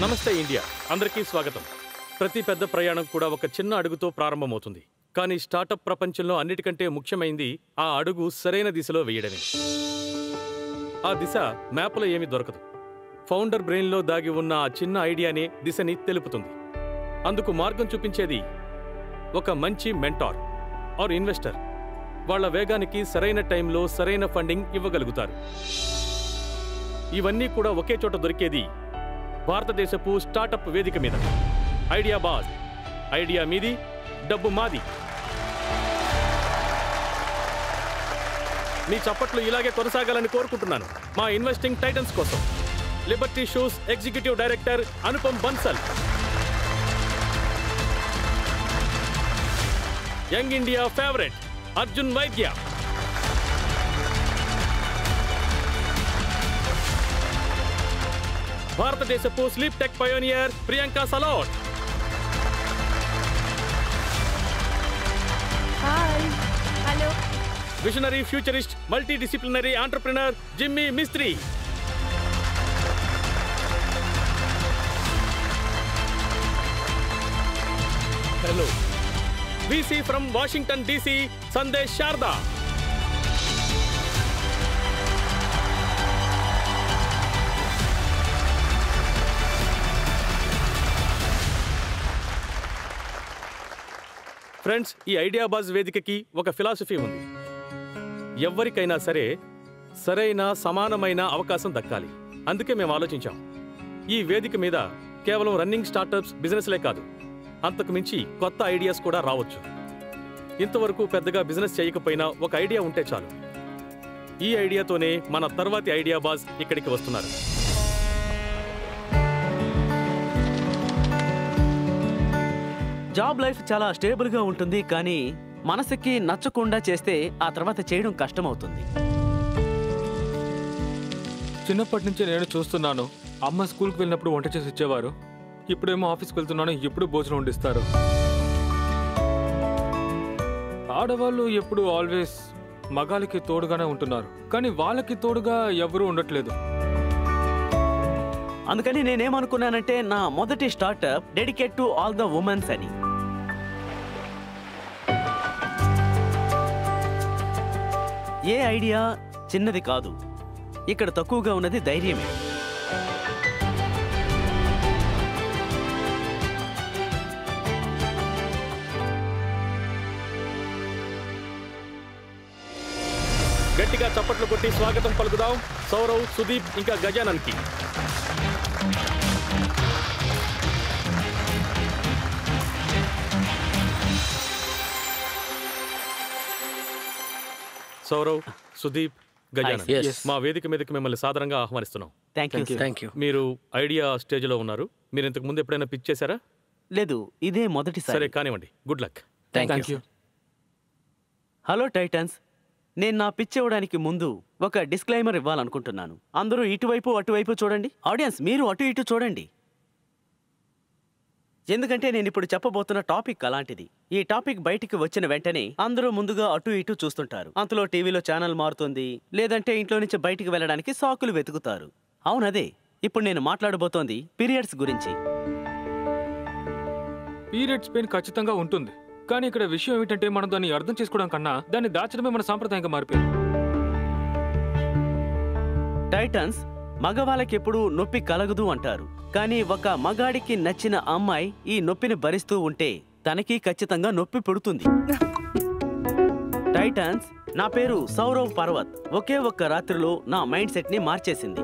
నమస్తే ఇండియా, అందరికీ స్వాగతం. ప్రతి పెద్ద ప్రయాణం కూడా ఒక చిన్న అడుగుతో ప్రారంభమవుతుంది. కానీ స్టార్టప్ ప్రపంచంలో అన్నిటికంటే ముఖ్యమైనది ఆ అడుగు సరైన దిశలో వేయడమే. ఆ దిశ మ్యాప్లో ఏమీ దొరకదు. ఫౌండర్ బ్రెయిన్లో దాగి ఉన్న ఆ చిన్న ఐడియానే దిశని తెలుపుతుంది. అందుకు మార్గం చూపించేది ఒక మంచి మెంటార్ ఆర్ ఇన్వెస్టర్. వాళ్ళ వేగానికి సరైన టైంలో సరైన ఫండింగ్ ఇవ్వగలుగుతారు. ఇవన్నీ కూడా ఒకే చోట దొరికేది భారతదేశపు స్టార్టప్ వేదిక మీద. ఐడియా బాజ్. ఐడియా మీది, డబ్బు మాది. మీ చప్పట్లు ఇలాగే కొనసాగాలని కోరుకుంటున్నాను మా ఇన్వెస్టింగ్ టైటన్స్ కోసం. Liberty shoes executive director Anupam Bansal, young India favourite Arjun Vaidya, భారతదేశపు sleep tech pioneer Priyanka Salot, hello, visionary futurist multi disciplinary entrepreneur Jimmy Mistry, hello, VC from Washington DC Sandesh Sharda, friends, ఈ ఐడియా బాజ్ వేదికకి ఒక ఫిలాసఫీ ఉంది. ఎవరికైనా సరే సరైన సమానమైన అవకాశం దక్కాలి. అందుకే మేము ఆలోచించాం, ఈ వేదిక మీద కేవలం రన్నింగ్ స్టార్టప్స్ బిజినెస్లే కాదు, అంతకు మించి కొత్త ఐడియాస్ కూడా రావచ్చు. ఇంతవరకు పెద్దగా బిజినెస్ చేయకపోయినా ఒక ఐడియా ఉంటే చాలు. ఈ ఐడియాతోనే మన తర్వాతి ఐడియా బాజ్ ఇక్కడికి వస్తున్నారు. జాబ్ లైఫ్ చాలా స్టేబుల్గా ఉంటుంది, కానీ మనసుకి నచ్చకుండా చేస్తే ఆ తర్వాత చేయడం కష్టమవుతుంది. చిన్నప్పటి నుంచి నేను చూస్తున్నాను, అమ్మ స్కూల్కి వెళ్ళినప్పుడు వంట చేసి ఇచ్చేవారు. ఇప్పుడేమో ఆఫీస్కి వెళ్తున్నాను, ఎప్పుడు భోజనం వండిస్తారు. ఆడవాళ్ళు ఎప్పుడు ఆల్వేస్ మగాళ్ళకి తోడుగానే ఉంటున్నారు, కానీ వాళ్ళకి తోడుగా ఎవరూ ఉండట్లేదు. అందుకని నేనేమనుకున్నానంటే నా మొదటి startup dedicate to all the women's అని. ఏ ఐడియా చిన్నది కాదు, ఇక్కడ తక్కువగా ఉన్నది ధైర్యమే. గట్టిగా చప్పట్లు కొట్టి స్వాగతం పలుకుదాం సౌరవ్, సుదీప్ ఇంకా గజానన్కి. సౌరవ్, సుదీప్, గజానన్, మా వేదిక మీదకి మిమ్మల్ని సాదరంగా ఆహ్వానిస్తున్నాం. Thank you. మీరు ఐడియా స్టేజ్లో ఉన్నారు. మీరు ఇంతకు ముందు ఎప్పుడైనా పిచ్ చేశారా? లేదు, ఇదే మొదటిసారి. సరే, కానివ్వండి. Good luck. Thank you. Hello Titans, నేను నా పిచ్ ఇవ్వడానికి ముందు ఒక డిస్క్లైమర్ ఇవ్వాలనుకుంటున్నాను. అందరూ ఇటువైపు అటువైపు చూడండి. ఆడియన్స్, మీరు అటు ఇటు చూడండి, ఎందుకంటే నేను ఇప్పుడు చెప్పబోతున్న టాపిక్ అలాంటిది. ఈ టాపిక్ బయటికి వచ్చిన వెంటనే అందరూ ముందుగా అటు ఇటు చూస్తుంటారు. అంతలో టీవీలో ఛానల్ మారుతుంది, లేదంటే ఇంట్లో నుంచి బయటికి వెళ్ళడానికి సాకులు వెతుకుతారు. అవునదే, ఇప్పుడు నేను మాట్లాడబోతోంది పీరియడ్స్ గురించి. పీరియడ్స్ పెయిన్ ఖచ్చితంగా ఉంటుంది, కానీ ఇక్కడ విషయం ఏమిటంటే మనం దాన్ని అర్థం చేసుకోవడం కన్నా దాన్ని దాచడమే మన సాంప్రదాయంగా మారిపోయింది. టైటన్స్, మగవాళ్ళకి ఎప్పుడూ నొప్పి కలగదు అంటారు, కానీ ఒక మగాడికి నచ్చిన అమ్మాయి ఈ నొప్పిని భరిస్తూ ఉంటే తనకి ఖచ్చితంగా నొప్పి పుడుతుంది. టైటన్స్, నా పేరు సౌరవ్ పర్వత్. ఒకే ఒక్క రాత్రిలో నా మైండ్ సెట్ ని మార్చేసింది.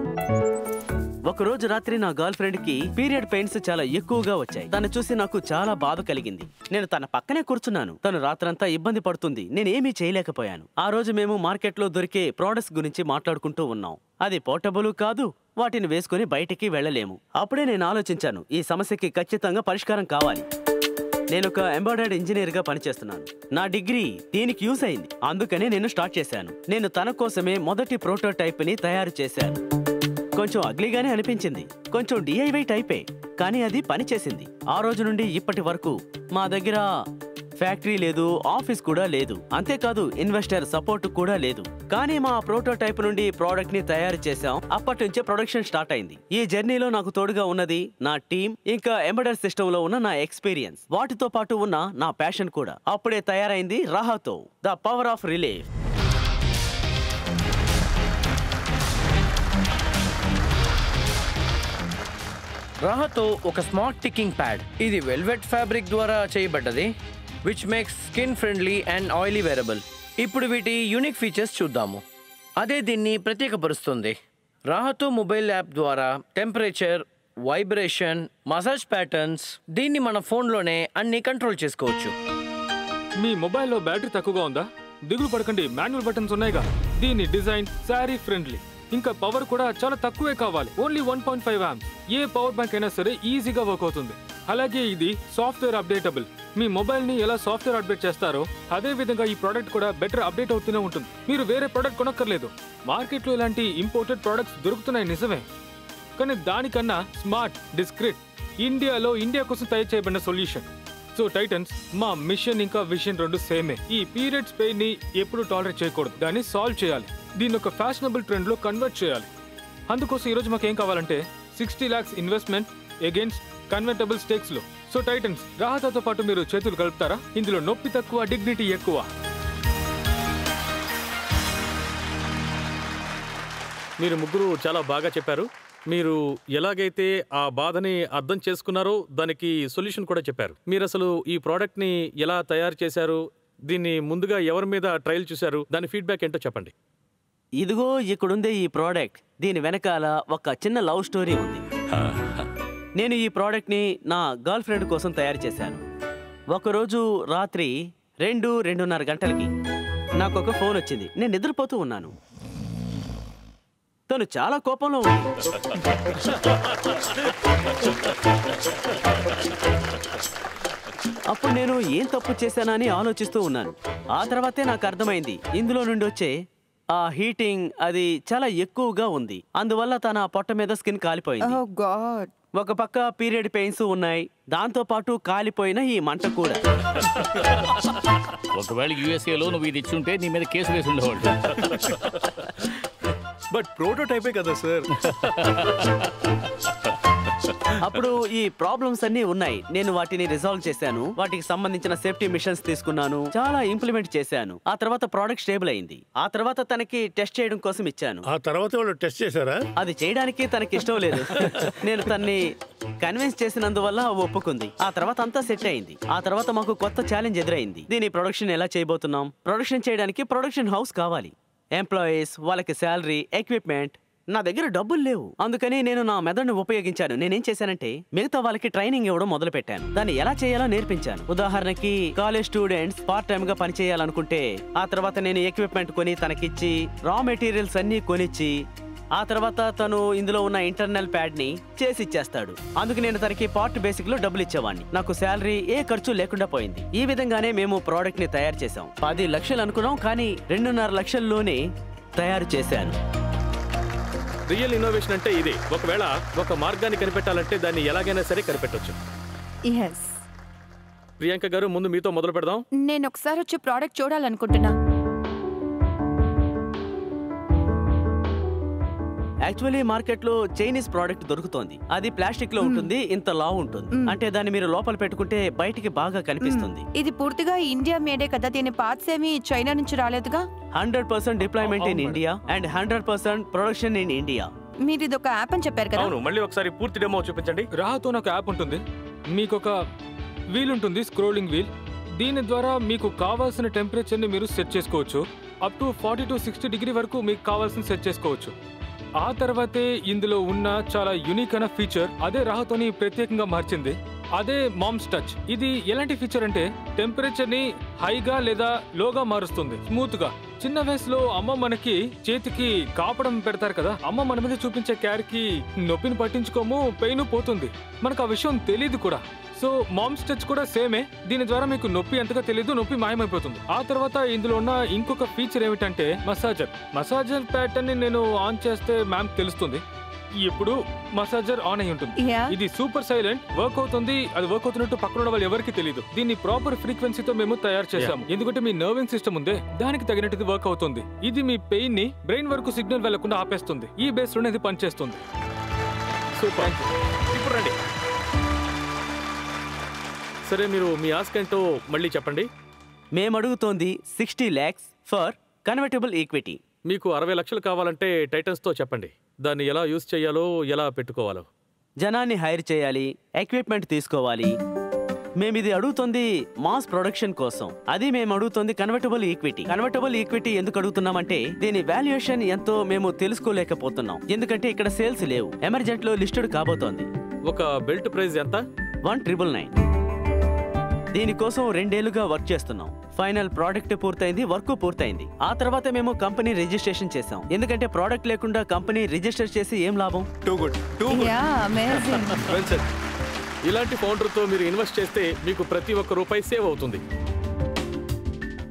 ఒకరోజు రాత్రి నా గర్ల్ ఫ్రెండ్ కి పీరియడ్ పెయిన్స్ చాలా ఎక్కువగా వచ్చాయి. తను చూసి నాకు చాలా బాధ కలిగింది. నేను తన పక్కనే కూర్చున్నాను. తను రాత్రంతా ఇబ్బంది పడుతుంది, నేనేమీ చేయలేకపోయాను. ఆ రోజు మేము మార్కెట్లో దొరికే ప్రోడక్ట్స్ గురించి మాట్లాడుకుంటూ ఉన్నాం. అది పోర్టబుల్ కాదు, వాటిని వేసుకుని బయటికి వెళ్ళలేము. అప్పుడే నేను ఆలోచించాను, ఈ సమస్యకి ఖచ్చితంగా పరిష్కారం కావాలి. నేను ఒక ఎంబెడెడ్ ఇంజనీర్ గా పనిచేస్తున్నాను. నా డిగ్రీ దీనికి యూస్ అయింది, అందుకనే నేను స్టార్ట్ చేశాను. నేను తన కోసమే మొదటి ప్రోటోటైప్ ని తయారు చేశాను. కొంచెం అగ్లీగానే అనిపించింది, కొంచెం DIY టైపే, కానీ అది పనిచేసింది. ఆ రోజు నుండి ఇప్పటి వరకు మా దగ్గర ఫ్యాక్టరీ లేదు, ఆఫీస్ కూడా లేదు. అంతేకాదు ఇన్వెస్టర్ సపోర్ట్ కూడా లేదు. కానీ మా ప్రోటోటైప్ నుండి ప్రోడక్ట్ ని తయారు చేసాం. అప్పటి నుంచే ప్రొడక్షన్ స్టార్ట్ అయింది. ఈ జర్నీలో నాకు తోడుగా ఉన్నది నా టీం, ఇంకా ఎంబెడెడ్ సిస్టమ్ లో ఉన్న నా ఎక్స్పీరియన్స్, వాటితో పాటు ఉన్న నా ప్యాషన్ కూడా. అప్పుడే తయారైంది Rahato, the power of relief. Rahato ఒక స్మార్ట్ టికింగ్ ప్యాడ్. ఇది వెల్వెట్ ఫ్యాబ్రిక్ ద్వారా చేయబడ్డది, which makes skin friendly and oily wearable. ఇప్పుడు వీటి యూనిక్ ఫీచర్స్ చూద్దాము. అదే దీన్ని ప్రత్యేకపరుస్తుంది. రాహతో మొబైల్ యాప్ ద్వారా టెంపరేచర్, వైబ్రేషన్, మసాజ్ ప్యాటర్న్స్, దీన్ని మన ఫోన్లోనే అన్ని కంట్రోల్ చేసుకోవచ్చు. మీ మొబైల్లో బ్యాటరీ తక్కువగా ఉందా? దిగులు పడకండి, మాన్యువల్ బటన్స్ ఉన్నాయిగా. దీని డిజైన్ శారీ ఫ్రెండ్లీ, ఇంకా పవర్ కూడా చాలా తక్కువే కావాలి. Only 1.5 amps. ఏ పవర్ బ్యాంక్ అయినా సరే ఈజీగా వర్క్ అవుతుంది. అలాగే ఇది సాఫ్ట్వేర్ అప్డేటబుల్. మీ మొబైల్ ని ఎలా సాఫ్ట్వేర్ అప్డేట్ చేస్తారో అదే విధంగా ఈ ప్రోడక్ట్ కూడా బెటర్ అప్డేట్ అవుతూనే ఉంటుంది. మీరు వేరే ప్రోడక్ట్ కొనక్కర్లేదు. మార్కెట్లో ఇలాంటి ఇంపోర్టెడ్ ప్రోడక్ట్స్ దొరుకుతున్నాయి నిజమే, కానీ దానికన్నా స్మార్ట్, డిస్క్రిట్, ఇండియా కోసం తయారు చేయబడిన సొల్యూషన్. సో టైటన్స్, మా మిషన్ ఇంకా విషన్ రెండు సేమే. ఈ పీరియడ్స్ పెయిన్ ని ఎప్పుడు టాలరేట్ చేయకూడదు, దాన్ని సాల్వ్ చేయాలి. దీన్ని ఒక ఫ్యాషనబుల్ ట్రెండ్ లో కన్వర్ట్ చేయాలి. అందుకోసం ఈరోజు మాకు ఏం కావాలంటే 60 lakhs investment against convertible stakes లో. సో టైటన్స్, రాహతతో పాటు మీరు చేతులు కలుపుతారా? ఇందులో నొప్పి తక్కువ, డిగ్నిటీ ఎక్కువ. మీరు ముగ్గురు చాలా బాగా చెప్పారు. మీరు ఎలాగైతే ఆ బాధని అర్థం చేసుకున్నారో దానికి సొల్యూషన్ కూడా చెప్పారు. మీరు అసలు ఈ ప్రోడక్ట్ ని ఎలా తయారు చేశారు, దీన్ని ముందుగా ఎవరి మీద ట్రయల్ చూశారు, దాని ఫీడ్బ్యాక్ ఏంటో చెప్పండి. ఇదిగో ఇక్కడుందే ఈ ప్రోడక్ట్. దీని వెనకాల ఒక చిన్న లవ్ స్టోరీ ఉంది. నేను ఈ ప్రోడక్ట్ ని నా గర్ల్ ఫ్రెండ్ కోసం తయారు చేశాను. ఒకరోజు రాత్రి 2-2:30 గంటలకి నాకు ఒక ఫోన్ వచ్చింది. నేను నిద్రపోతూ ఉన్నాను. తను చాలా కోపంలో ఉంది. అప్పుడు నేను ఏం తప్పు చేశానని ఆలోచిస్తూ ఉన్నాను. ఆ తర్వాతే నాకు అర్థమైంది, ఇందులో నుండి వచ్చే ఆ హీటింగ్ అది చాలా ఎక్కువగా ఉంది. అందువల్ల తన పొట్ట మీద స్కిన్ కాలిపోయింది. Oh God. ఒక పక్క పీరియడ్ పెయిన్స్ ఉన్నాయి, దాంతో పాటు కాలిపోయిన ఈ మంట కూడా. ఒకవేళ యూఎస్ఏలో నువ్వు ఇది ఇచ్చుంటే నీ మీద కేసు వేసి ఉండేవాళ్ళు. బట్ ప్రోటోటైపే కదా సార్. అప్పుడు ఈ ప్రాబ్లమ్స్ అన్ని ఉన్నాయి. నేను వాటిని రిజాల్వ్ చేశాను. వాటికి సంబంధించిన సేఫ్టీ మిషన్స్ తీసుకున్నాను, చాలా ఇంప్లిమెంట్ చేశాను. ఆ తర్వాత ప్రోడక్ట్ స్టేబుల్ అయింది. ఆ తర్వాత తనకి టెస్ట్ చేయడం కోసం ఇచ్చాను. ఆ తర్వాత వాళ్ళు టెస్ట్ చేశారా? అది చేయడానికి తనకి ఇష్టం లేదు. నేను తన్ని కన్విన్స్ చేసినందువల్ల ఒప్పుకుంది. ఆ తర్వాత అంతా సెట్ అయింది. ఆ తర్వాత మాకు కొత్త ఛాలెంజ్ ఎదురైంది. దీని ప్రొడక్షన్ ఎలా చేయబోతున్నాం? ప్రొడక్షన్ చేయడానికి ప్రొడక్షన్ హౌస్ కావాలి, ఎంప్లాయీస్, వాళ్ళకి శాలరీ, ఎక్విప్మెంట్. నా దగ్గర డబ్బులు లేవు. అందుకని నేను నా మెదడును ఉపయోగించాను. నేనేం చేశానంటే మిగతా వాళ్ళకి ట్రైనింగ్ ఇవ్వడం మొదలు పెట్టాను. దాన్ని ఎలా చేయాలో నేర్పించాను. ఉదాహరణకి కాలేజ్ స్టూడెంట్స్ పార్ట్ టైమ్ గా పని చేయాలనుకుంటే ఆ తర్వాత నేను ఎక్విప్మెంట్ కొని తనకిచ్చి, రా మెటీరియల్స్ అన్ని కొనిచ్చి, ఆ తర్వాత తను ఇందులో ఉన్న ఇంటర్నల్ ప్యాడ్ ని చేసి ఇచ్చేస్తాడు. అందుకు నేను తనకి పార్ట్ బేసిక్ లో డబ్బులు ఇచ్చేవాడిని. నాకు శాలరీ ఏ ఖర్చు లేకుండా పోయింది. ఈ విధంగానే మేము ప్రోడక్ట్ ని తయారు చేసాం. 10 లక్షలు అనుకున్నాం, కానీ 2.5 లక్షల్లోనే తయారు చేశాను. రియల్ ఇన్నోవేషన్ అంటే ఇదే. ఒకవేళ ఒక మార్గాన్ని కనిపెట్టాలంటే దాన్ని ఎలాగైనా సరే కనిపెట్టొచ్చు. Yes. ప్రియాంక గారు, ముందు మీతో మొదలు పెడదాం. నేను ఒకసారి వచ్చి ప్రోడక్ట్ చూడాలనుకుంటున్నా. యాక్చువల్లీ మార్కెట్ లో చైనీస్ ప్రోడక్ట్ దొరుకుతోంది. అది ప్లాస్టిక్ లో ఉంటుంది, ఇంత లావు ఉంటుంది. అంటే దాన్ని మీరు లోపల పెట్టుకుంటే బయటికి బాగా కనిపిస్తుంది. ఇది పూర్తిగా ఇండియా మేడే కదా. దీని పార్ట్స్ ఏమి చైనా నుంచి రాలేదుగా. 100% deployment in India and 100% production in India. మీరు ఇది ఒక యాప్ అని చెప్పారు కదా. అవును, మళ్ళీ ఒకసారి పూర్తి డెమో చూపించండి. రాహతో ఒక యాప్ ఉంటుంది. మీకు ఒక వీల్ ఉంటుంది, స్క్రోలింగ్ వీల్. దీని ద్వారా మీకు కావాల్సిన టెంపరేచర్ ని మీరు సెట్ చేసుకోవచ్చు. అప్ టు 40 to 60 డిగ్రీ వరకు మీకు కావాల్సిన సెట్ చేసుకోవచ్చు. ఆ తర్వాతే ఇందులో ఉన్న చాలా యూనిక్ అయిన ఫీచర్ అదే రాహతోని ప్రత్యేకంగా మార్చింది. అదే మామ్స్ టచ్. ఇది ఎలాంటి ఫీచర్ అంటే టెంపరేచర్ ని హైగా లేదా లోగా మారుస్తుంది స్మూత్ గా. చిన్న వయసులో అమ్మ మనకి చేతికి కాపడం పెడతారు కదా, అమ్మ మన మీద చూపించే కేర్ కి నొప్పిని పట్టించుకోము, పెయిన్ పోతుంది. మనకు ఆ విషయం తెలియదు కూడా. సో మామ్స్ టచ్ కూడా సేమే. దీని ద్వారా మీకు నొప్పి ఎంతగా తెలియదు, నొప్పి మాయమైపోతుంది. ఆ తర్వాత ఇందులో ఉన్న ఇంకొక ఫీచర్ ఏమిటంటే మసాజర్ ప్యాటర్న్ ని నేను ఆన్ చేస్తే మ్యామ్ తెలుస్తుంది. ఇప్పుడు మసాజర్ ఆన్ అయి ఉంటుంది. Yeah. ఇది సూపర్ సైలెంట్, వర్క్ అవుతుంది. అది వర్క్ అవుతున్నట్టు పక్కన ఉన్న వాళ్ళు ఎవరికి తెలియదు. దీన్ని ప్రాపర్ ఫ్రీక్వెన్సీతో మేము తయారు చేసాము, ఎందుకంటే మీ నర్వింగ్ సిస్టమ్ ఉందే దానికి తగినట్టు వర్క్ అవుతుంది. ఇది మీ పెయిన్ ని బ్రెయిన్ వరకు సిగ్నల్ వెళ్లకుండా ఆపేస్తుంది. ఈ బేస్ లోనే ఇది పనిచేస్తుంది. సూపర్. ఇప్పుడు రండి. సరే, మీరు మీ ఆస్క్ ఏంటో మళ్ళీ చెప్పండి. మేము అడుగుతోంది 60 lakhs ఫర్ కన్వర్టబుల్ ఈక్విటీ. మీకు 60 లక్షలు కావాలంటే టైటన్స్తో చెప్పండి. దాన్ని ఎలా యూజ్ చేయాలో, ఎలా పెట్టుకోవాలో. జనాన్ని హైర్ చేయాలి, ఎక్విప్మెంట్ తీసుకోవాలి. మేము ఇది అడుగుతుంది మాస్ ప్రొడక్షన్ కోసం. అది మేము అడుగుతుంది కన్వర్టబుల్ ఈక్విటీ. కన్వర్టబుల్ ఈక్విటీ ఎందుకు అడుగుతున్నామంటే దీని వాల్యుయేషన్ ఎంతో మేము తెలుసుకోలేకపోతున్నాం, ఎందుకంటే ఇక్కడ సేల్స్ లేవు. ఎమర్జెంట్ లో లిస్టెడ్ కాబోతోంది. ఒక బెల్ట్ ప్రైస్ ఎంత? 1999. దీనికోసం 2 ఏళ్లుగా వర్క్ చేస్తున్నాం. ఫైనల్ ప్రోడక్ట్ పూర్తయింది, వర్క్ పూర్తయింది. ఆ తర్వాత మేము కంపెనీ రిజిస్ట్రేషన్ చేసాం, ఎందుకంటే ప్రోడక్ట్ లేకుండా కంపెనీ రిజిస్టర్ చేసి ఏం లాభం. Yeah, amazing. Well said. ఇలాంటి ఫౌండర్తో మీరు ఇన్వెస్ట్ చేస్తే మీకు ప్రతి ఒక్క రూపాయి సేవ్ అవుతుంది.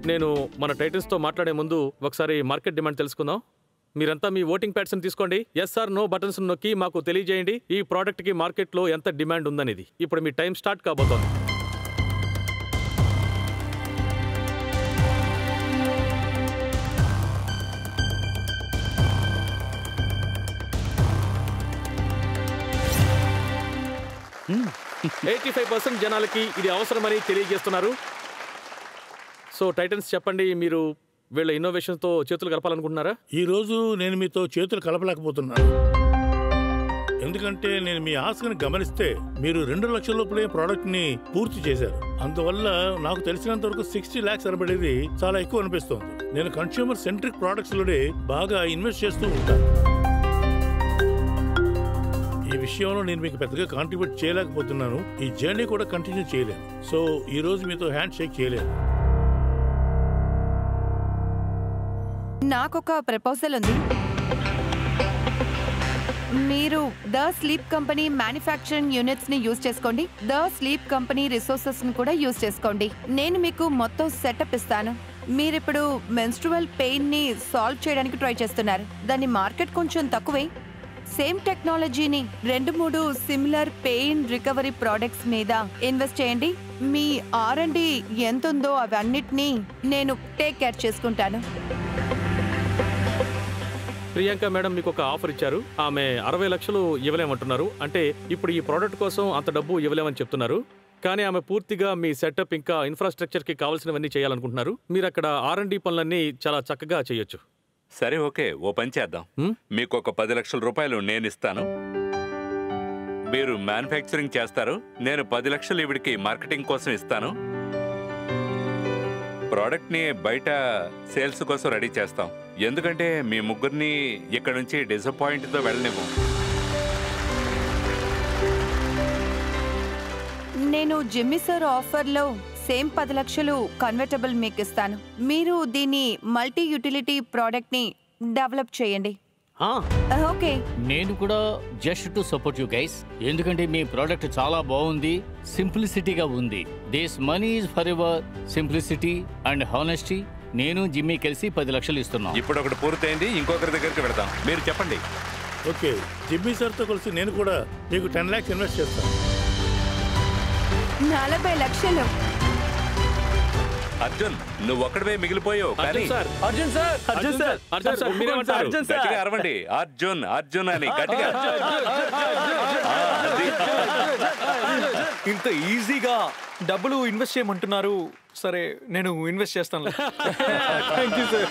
నేను మన టైటన్స్తో మాట్లాడే ముందు ఒకసారి మార్కెట్ డిమాండ్ తెలుసుకుందాం. మీరంతా మీ ఓటింగ్ ప్యాడ్స్ తీసుకోండి. ఎస్ ఆర్ నో బటన్స్ నొక్కి మాకు తెలియజేయండి ఈ ప్రోడక్ట్కి మార్కెట్లో ఎంత డిమాండ్ ఉందనేది. ఇప్పుడు మీ టైం స్టార్ట్ కాబోతోంది. హ్మ్. 85% జనాలకి ఇది అవసరమని తెలియజేస్తున్నారు. సో టైటన్స్ చెప్పండి, మీరు వీళ్ళ ఇన్నోవేషన్తో చేతులు కలపాలనుకుంటున్నారా? ఈరోజు నేను మీతో చేతులు కలపలేకపోతున్నాను, ఎందుకంటే నేను మీ ఆశని గమనిస్తే మీరు 2 లక్షల లోపలే ప్రోడక్ట్ ని పూర్తి చేశారు. అందువల్ల నాకు తెలిసినంత వరకు 60 lakhs అనబడేది చాలా ఎక్కువ అనిపిస్తోంది. నేను కన్స్యూమర్ సెంట్రిక్ ప్రోడక్ట్స్ లోనే బాగా ఇన్వెస్ట్ చేస్తూ ఉంటాను. ఈ విషయంలో నేను మీకు పెద్దగా కాంట్రిబ్యూట్ చేయలేకపోతున్నాను. ఈ జర్నీ కూడా కంటిన్యూ చేయలేను. సో ఈ రోజు మీతో హ్యాండ్ షేక్ చేయలేను. నాకొక ప్రపోజల్ ఉంది. మీరు the sleep company manufacturing units ని యూజ్ చేసుకోండి, ద స్లీప్ కంపెనీ రిసోర్సెస్ ని కూడా యూజ్ చేసుకోండి. నేను మీకు మొత్తం సెటప్ ఇస్తాను. మీరిప్పుడు మెన్స్ట్రువల్ పెయిన్ ని సాల్వ్ చేయడానికి ట్రై చేస్తున్నారు. దాని మార్కెట్ కొంచెం తక్కువే. సేమ్ టెక్నాలజీని 2-3 సిమిలర్ పెయిన్ రికవరీ ప్రోడక్ట్స్ మీద ఇన్వెస్ట్ చేయండి. మీ R&D ఎంత ఉందో అవన్నిటినీ నేను టేక్ కేర్ చేసుకుంటాను. ప్రియాంక మేడం మీకు ఒక ఆఫర్ ఇచ్చారు. ఆమె 60 లక్షలు ఇవ్వలేమంటున్నారు. అంటే ఇప్పుడు ఈ ప్రోడక్ట్ కోసం అంత డబ్బు ఇవ్వలేమని చెప్తున్నారు. కానీ ఆమె పూర్తిగా మీ సెటప్ ఇంకా ఇన్ఫ్రాస్ట్రక్చర్కి కావాల్సినవన్నీ చేయాలనుకుంటున్నారు. మీరు అక్కడ R&D పనులన్నీ చాలా చక్కగా చేయొచ్చు. సరే, ఓకే, ఓ పని చేద్దాం. మీకు ఒక 10 లక్షల రూపాయలు నేను ఇస్తాను. మీరు మ్యానుఫ్యాక్చరింగ్ చేస్తారు, నేను 10 లక్షలు ఇవిడికి మార్కెటింగ్ కోసం ఇస్తాను. ప్రోడక్ట్ని బయట సేల్స్ కోసం రెడీ చేస్తాం, ఎందుకంటే మీ ముగ్గురిని ఇక్కడ నుంచి డిసప్పాయింట్తో వెళ్ళనివ్వం. నేను జిమ్మీ సార్ ఆఫర్లో సేమ్ 10 లక్షలు కన్వర్టబుల్ మీకు ఇస్తాను. మీరు దీన్ని మల్టీ యూటిలిటీ ప్రోడక్ట్ ని డెవలప్ చేయండి. ఓకే, నేను కూడా just to support you guys, ఎందుకంటే మీ ప్రోడక్ట్ చాలా బాగుంది, సింప్లిసిటీగా ఉంది. This money is for ever simplicity and honesty. నేను జిమ్మీ కలిసి 10 లక్షలు ఇస్తున్నాం. ఇప్పుడు ఒకటి పూర్తయింది, ఇంకొకరి దగ్గరికి వెళదాం. మీరు చెప్పండి. ఓకే, జిమ్మీ సార్తో కలిసి నేను కూడా మీకు 10 lakhs ఇన్వెస్ట్ చేస్తాను. 40 లక్షలు. అర్జున్, నువ్వు ఒక్కడివే మిగిలిపోయావు. Arjun sir, Arjun sir, Arjun sir, Arjun sir, మీరేమంటారు? గట్టిగా అరవండి, అర్జున్ అర్జున్ అని గట్టిగా. ఇంత ఈజీగా డబ్బులు ఇన్వెస్ట్ చేయమంటున్నారు. సరే, నేను ఇన్వెస్ట్ చేస్తాను. Thank you sir.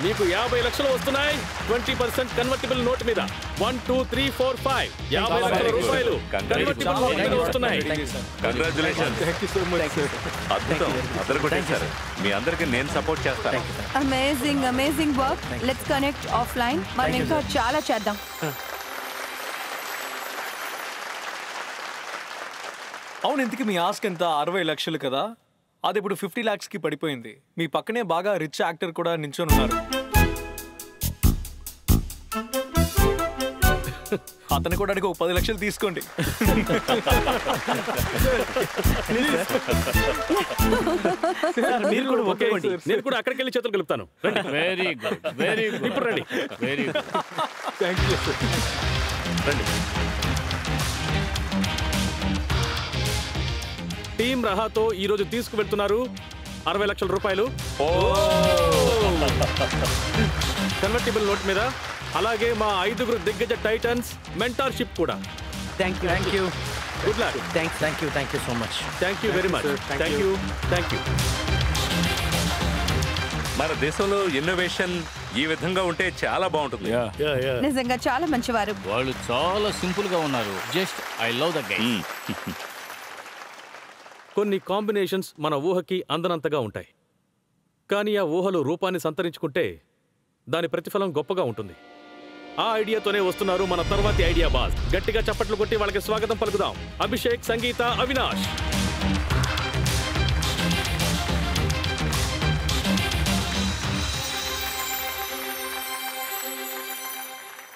మీకు 50 లక్షలు వస్తున్నాయి 20% కన్వర్టిబుల్ నోట్ మీద. 1 2 3 4 5 50 లక్షల రూపాయలు కన్వర్టిబుల్ నోట్ మీద వస్తున్నాయి. Congratulations. Thank you so much sir. అద్భుతం, అందరు కొట్టేశారు. మీ అందరికి నేను సపోర్ట్ చేస్తాను. Amazing work. Let's connect offline. మనం ఇంకా చాలా చేద్దాం. అవును, ఇంతకీ మీ ఆస్క్ ఎంత? 60 లక్షలు కదా, అది ఇప్పుడు 50 lakhs కి పడిపోయింది. మీ పక్కనే బాగా రిచ్ యాక్టర్ కూడా నించొని ఉన్నారు. అతను కూడా అడిగి ఒక 10 లక్షలు తీసుకోండి. మీరు కూడా ఓకే, నేను కూడా అక్కడికి వెళ్ళి చేతులు కలుపుతాను. రండి. Very good, very good. ఇప్పుడు రండి. Very good. Thank you sir. రండి. టీం రహాతో ఈ రోజు తీసుకువెళ్తున్నారు 60 లక్షల రూపాయలు కన్వర్టిబుల్ నోట్ మీద. అలాగే మా 5 దిగ్గజ టైటన్స్ మెంటార్షిప్ కూడా. Thank you. Good luck. Thank you so much. Thank you very much. Thank you. మన దేశంలో ఇన్నోవేషన్ ఈ విధంగా ఉంటే చాలా బాగుంటుంది. నిజంగా చాలా మంచివారు. వాళ్ళు చాలా సింపుల్ గా ఉన్నారు. Just I love the guy. కొన్ని కాంబినేషన్స్ మన ఊహకి అందనంతగా ఉంటాయి, కానీ ఆ ఊహలు రూపాన్ని సంతరించుకుంటే దాని ప్రతిఫలం గొప్పగా ఉంటుంది. ఆ ఐడియాతోనే వస్తున్నారు మన తర్వాతి ఐడియా బాస్. గట్టిగా చప్పట్లు కొట్టి వాళ్ళకి స్వాగతం పలుకుదాం. అభిషేక్, సంగీత, అవినాష్.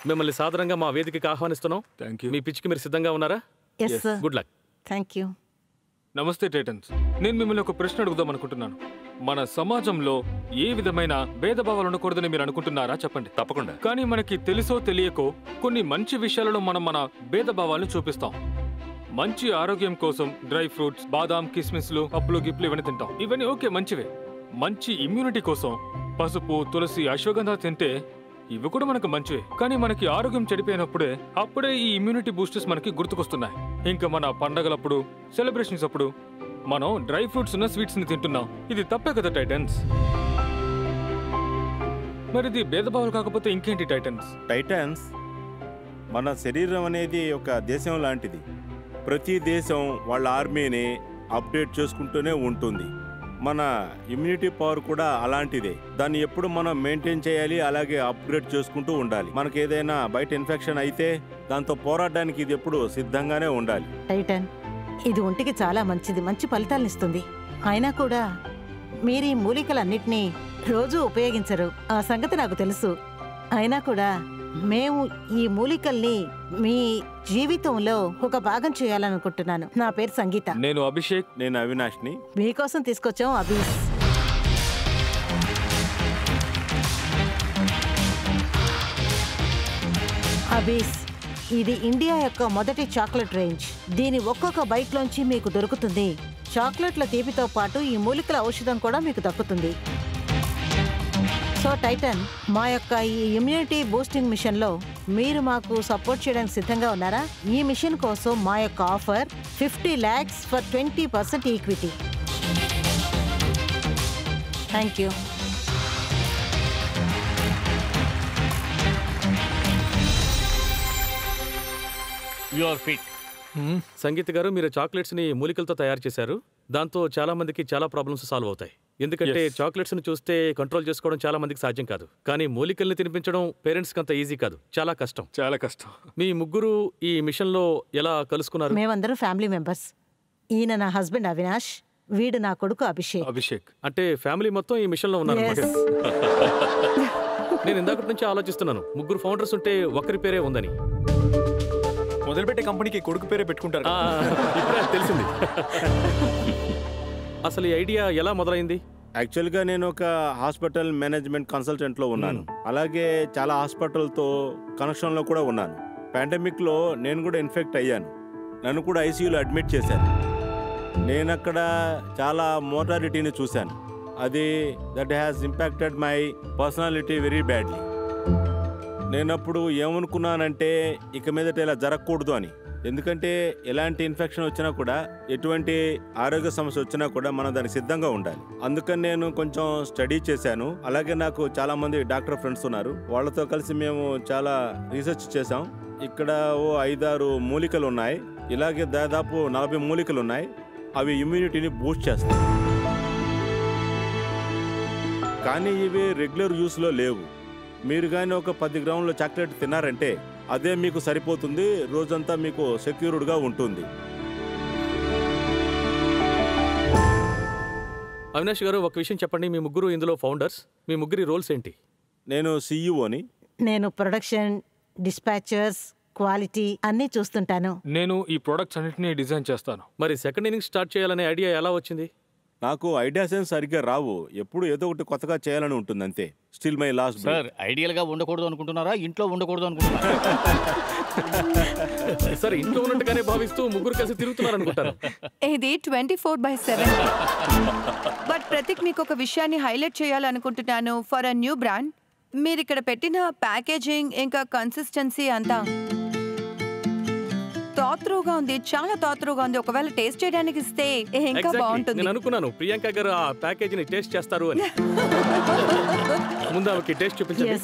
మిమ్మల్ని సాధారణంగా మా వేదికకి ఆహ్వానిస్తున్నాం. Thank you. మీ పిచ్చికి మీరు సిద్ధంగా ఉన్నారా? Yes sir. Good luck. Thank you. నమస్తే టైటన్స్. నేను మిమ్మల్ని ఒక ప్రశ్న అడుగుదాం అనుకుంటున్నాను. మన సమాజంలో ఏ విధమైన భేదభావాలు ఉండకూడదని మీరు అనుకుంటున్నారా? చెప్పండి. తప్పకుండా. కానీ మనకి తెలుసో తెలియకో కొన్ని మంచి విషయాలలో మనం మన భేదభావాలను చూపిస్తాం. మంచి ఆరోగ్యం కోసం డ్రై ఫ్రూట్స్, బాదాం, కిస్మిస్లు, పప్పులు, గిప్లు ఇవన్నీ తింటాం. ఇవన్నీ ఓకే, మంచివే. మంచి ఇమ్యూనిటీ కోసం పసుపు, తులసి, అశ్వగంధ తింటే ఇవి కూడా మనకు మంచివే. కానీ మనకి ఆరోగ్యం చెడిపోయినప్పుడే ఈ ఇమ్యూనిటీ బూస్టర్స్ మనకి గుర్తుకొస్తున్నాయి. ఇంకా మన పండగలప్పుడు, సెలబ్రేషన్స్ అప్పుడు మనం డ్రై ఫ్రూట్స్ ఉన్న స్వీట్స్ ని తింటున్నాం. ఇది తప్పే కదా టైటన్స్? మరి ఇది భేదభావాలు కాకపోతే ఇంకేంటి టైటన్స్? టైటన్స్, మన శరీరం అనేది ఒక దేశం లాంటిది. ప్రతి దేశం వాళ్ళ ఆర్మీని అప్డేట్ చేసుకుంటూనే ఉంటుంది. మన ఇమ్యూనిటీ పవర్ కూడా అలాంటిదే. దాన్ని ఎప్పుడు మనం మెయింటైన్ చేయాలి, అలాగే అప్గ్రేడ్ చేసుకుంటూ ఉండాలి. మనకి ఏదైనా బయట ఇన్ఫెక్షన్ అయితే దాంతో పోరాడడానికి ఇది ఎప్పుడు సిద్ధంగానే ఉండాలి. టైటన్, ఇది ఒంటికి చాలా మంచిది, మంచి ఫలితాలను ఇస్తుంది. అయినా కూడా మీరు ఈ మూలికలన్నిటినీ రోజు ఉపయోగించరు, ఆ సంగతి నాకు తెలుసు. అయినా కూడా మేము ఈ మూలికల్ని మీ జీవితంలో ఒక భాగం చేయాలనుకుంటున్నాను. నా పేరు సంగీత. నేను అభిషేక్. నేను అవినాష్ని. మీకోసం తీసుకొచ్చాం అబీస్. అబీస్ ఇది ఇండియా యొక్క మొదటి చాక్లెట్ రేంజ్. దీని ఒక్కొక్క బైట్లోంచి మీకు దొరుకుతుంది. చాక్లెట్ల తీపితో పాటు ఈ మూలికల ఔషధం కూడా మీకు దక్కుతుంది. సో టైటన్, మా యొక్క ఈ ఇమ్యూనిటీ బూస్టింగ్ మిషన్లో మీరు మాకు సపోర్ట్ చేయడానికి సిద్ధంగా ఉన్నారా? ఈ మిషన్ కోసం మా యొక్క offer 50 lakhs for 20% equity. Thank you. You are fit. Sangeetha garu, మీరు చాక్లెట్స్ ని మూలికలతో తయారు చేశారు. దాంతో చాలా మందికి చాలా ప్రాబ్లమ్స్ సాల్వ్ అవుతాయి. ఎందుకంటే చాక్లెట్స్ ని చూస్తే కంట్రోల్ చేసుకోవడం చాలా మందికి సాధ్యం కాదు. కానీ మూలికల్ని తినిపించడం పేరెంట్స్ అంత ఈజీ కాదు, చాలా కష్టం. చాలా కష్టం. మీ ముగ్గురు ఈ మిషన్ లో ఎలా కలుసుకున్నారు? మేమందరం ఫ్యామిలీ మెంబర్స్. ఈయన నా హస్బెండ్ అవినాష్, వీడు నా కొడుకు అభిషేక్. అభిషేక్ అంటే ఫ్యామిలీ మొత్తం ఈ మిషన్ లో ఉన్నారు. Yes. నేను ఇందాక నుంచి ఆలోచిస్తున్నాను, ముగ్గురు ఫౌండర్స్ ఉంటే ఒకరి పేరే ఉందని. మొదలుపెట్టే కంపెనీకి కొడుకు పేరే పెట్టుకుంటారు. ఇప్పుడే తెలిసింది. అసలు ఈ ఐడియా ఎలా మొదలైంది? యాక్చువల్గా నేను ఒక హాస్పిటల్ మేనేజ్మెంట్ కన్సల్టెంట్లో ఉన్నాను. అలాగే చాలా హాస్పిటల్తో కనెక్షన్లో కూడా ఉన్నాను. పాండమిక్లో నేను కూడా ఇన్ఫెక్ట్ అయ్యాను. నన్ను కూడా ఐసీయూలో అడ్మిట్ చేశాను. నేను అక్కడ చాలా మోర్టాలిటీని చూశాను. అది that has impacted my personality very badly. నేనప్పుడు ఏమనుకున్నానంటే ఇక మీదట ఇలా జరగకూడదు అని. ఎందుకంటే ఎలాంటి ఇన్ఫెక్షన్ వచ్చినా కూడా, ఎటువంటి ఆరోగ్య సమస్య వచ్చినా కూడా మనం దానికి సిద్ధంగా ఉండాలి. అందుకని నేను కొంచెం స్టడీ చేశాను. అలాగే నాకు చాలా మంది డాక్టర్ ఫ్రెండ్స్ ఉన్నారు. వాళ్ళతో కలిసి మేము చాలా రీసెర్చ్ చేసాం. ఇక్కడ 5-6 మూలికలు ఉన్నాయి. ఇలాగే దాదాపు 40 మూలికలు ఉన్నాయి. అవి ఇమ్యూనిటీని బూస్ట్ చేస్తాయి. కానీ ఇవి రెగ్యులర్ యూస్లో లేవు. మీరు కానీ ఒక 10 గ్రాముల చాక్లెట్ తిన్నారంటే అదే మీకు సరిపోతుంది. రోజంతా మీకు సెక్యూర్డ్గా ఉంటుంది. అవినాష్ గారు, ఒక విషయం చెప్పండి. మీ ముగ్గురు ఇందులో ఫౌండర్స్. మీ ముగ్గురి రోల్స్ ఏంటి? నేను సీఈఓని. నేను ప్రొడక్షన్, డిస్పాచర్స్, క్వాలిటీ అన్నీ చూస్తుంటాను. నేను ఈ ప్రొడక్ట్స్ అన్నిటిని డిజైన్ చేస్తాను. మరి సెకండ్ ఇన్నింగ్ స్టార్ట్ చేయాలనే ఐడియా ఎలా వచ్చింది? నాకు ఐడియాస్ ఏం సరిగ్గా రావు, ఎప్పుడు ఏదో ఒకటి కొత్తగా చేయాలని ఉంటుంది అంతే. Still my last sir ideal గా ఉండకూడదు అనుకుంటున్నారా, ఇంట్లో ఉండకూడదు అనుకుంటున్నారా? సరే, ఇంట్లో ఉన్నట్టుగానే భావిస్తూ ముగ్గురు కలిసి తిరుగుతున్నారు అనుకుంటారు. ఇది 24/7. బట్ ప్రతీక్, మీకు ఒక విషయాన్ని హైలైట్ చేయాలనుకుంటున్నాను. ఫర్ అ న్యూ బ్రాండ్ మీరు ఇక్కడ పెట్టిన ప్యాకేజింగ్ ఇంకా కన్సిస్టెన్సీ అంతా తాత్రుగా ఉంది, చాలా తాత్రుగా ఉంది. ఒకవేళ టేస్ట్ చేయడానికి ఇస్తే ఇంకా బాగుంటుంది. నేను అనుకున్నాను ప్రియాంక గారు ఆ ప్యాకేజీని టేస్ట్ చేస్తారు అని. ముందు ఆమెకి టేస్ట్ చూపించండి.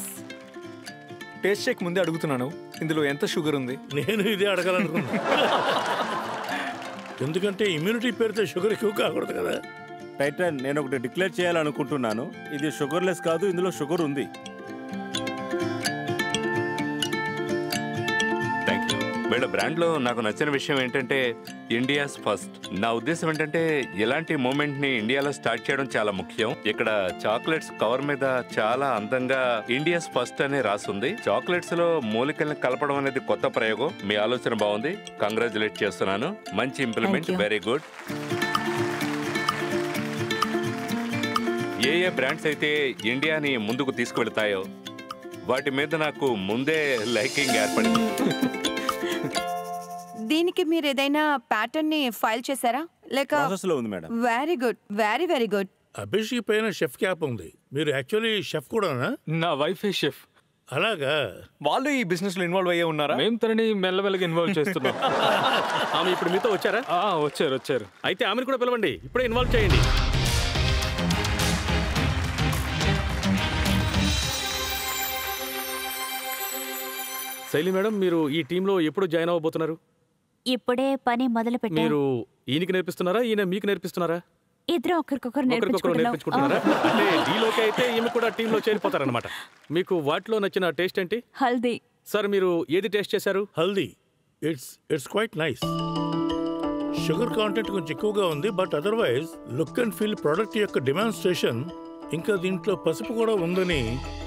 టేస్ట్ చెక్ ముందే అడుగుతున్నాను, ఇందులో ఎంత షుగర్ ఉంది? నేను ఇదే అడగాలనుకున్నా. ఎందుకంటే ఇమ్యూనిటీ పేరుతో షుగర్ ఎక్కువ కాకూడదు కదా. టైటన్, నేను ఒకటి డిక్లేర్ చేయాలనుకుంటున్నాను. ఇది షుగర్లెస్ కాదు, ఇందులో షుగర్ ఉంది. Thank you. వీళ్ళ బ్రాండ్లో నాకు నచ్చిన విషయం ఏంటంటే ఇండియాస్ ఫస్ట్. నా ఉద్దేశం ఏంటంటే ఇలాంటి మూమెంట్ని ఇండియాలో స్టార్ట్ చేయడం చాలా ముఖ్యం. ఇక్కడ చాక్లెట్స్ కవర్ మీద చాలా అందంగా ఇండియాస్ ఫస్ట్ అనే రాసుంది. చాక్లెట్స్ లో మూలికల్ని కలపడం అనేది కొత్త ప్రయోగం. మీ ఆలోచన బాగుంది, కంగ్రాచులేట్ చేస్తున్నాను. మంచి ఇంప్లిమెంట్, వెరీ గుడ్. ఏ ఏ బ్రాండ్స్ అయితే ఇండియాని ముందుకు తీసుకువెళ్తాయో వాటి మీద నాకు ముందే లైకింగ్ ఏర్పడింది. దీనికి మీరు ఏదైనా ప్యాటర్న్ ని ఫైల్ చేశారా లేక? ప్రాసెస్లో ఉంది madam. Very good, very very good. Abhishek పైన షెఫ్ క్యాప్ ఉంది. మీరు యాక్చువల్లీ షెఫ్ కూడానా? నా వైఫే షెఫ్. అలాగా? వాళ్ళు ఈ బిజినెస్ లో ఇన్వాల్వ్ అయ్యే ఉన్నారా? మేము తనని మెల్లమెల్లగా ఇన్వాల్వ్ చేస్తున్నాం. ఆమె ఇప్పుడు మీతో వచ్చారా? వచ్చారు. అయితే ఆమెను కూడా పిలవండి, ఇప్పుడే ఇన్వాల్వ్ చేయండి. శైలి మేడం, మీరు ఈ టీంలో ఎప్పుడు జాయిన్ అవ్వబోతున్నారు? ఇప్పుడే పని మొదలు పెట్టారు. మీరు ఈయనకి నేర్పిస్తున్నారా, ఈయన మీకు నేర్పిస్తున్నారా? ఇద్దరు ఒకరికొకరు నేర్పించుకుంటున్నారా? అంటే డీలోకి అయితే ఈమె కూడా టీంలో చేరిపోతారనమాట. మీకు వాటిలో నచ్చిన టేస్ట్ ఏంటి? హల్దీ. సార్, మీరు ఏది టేస్ట్ చేశారు? Haldi. It's quite nice. Sugar content కొంచెం ఎక్కువగా ఉంది, but otherwise look and feel product యొక్క డెమాన్స్ట్రేషన్, ఇంకా దీంట్లో పసుపు కూడా ఉందని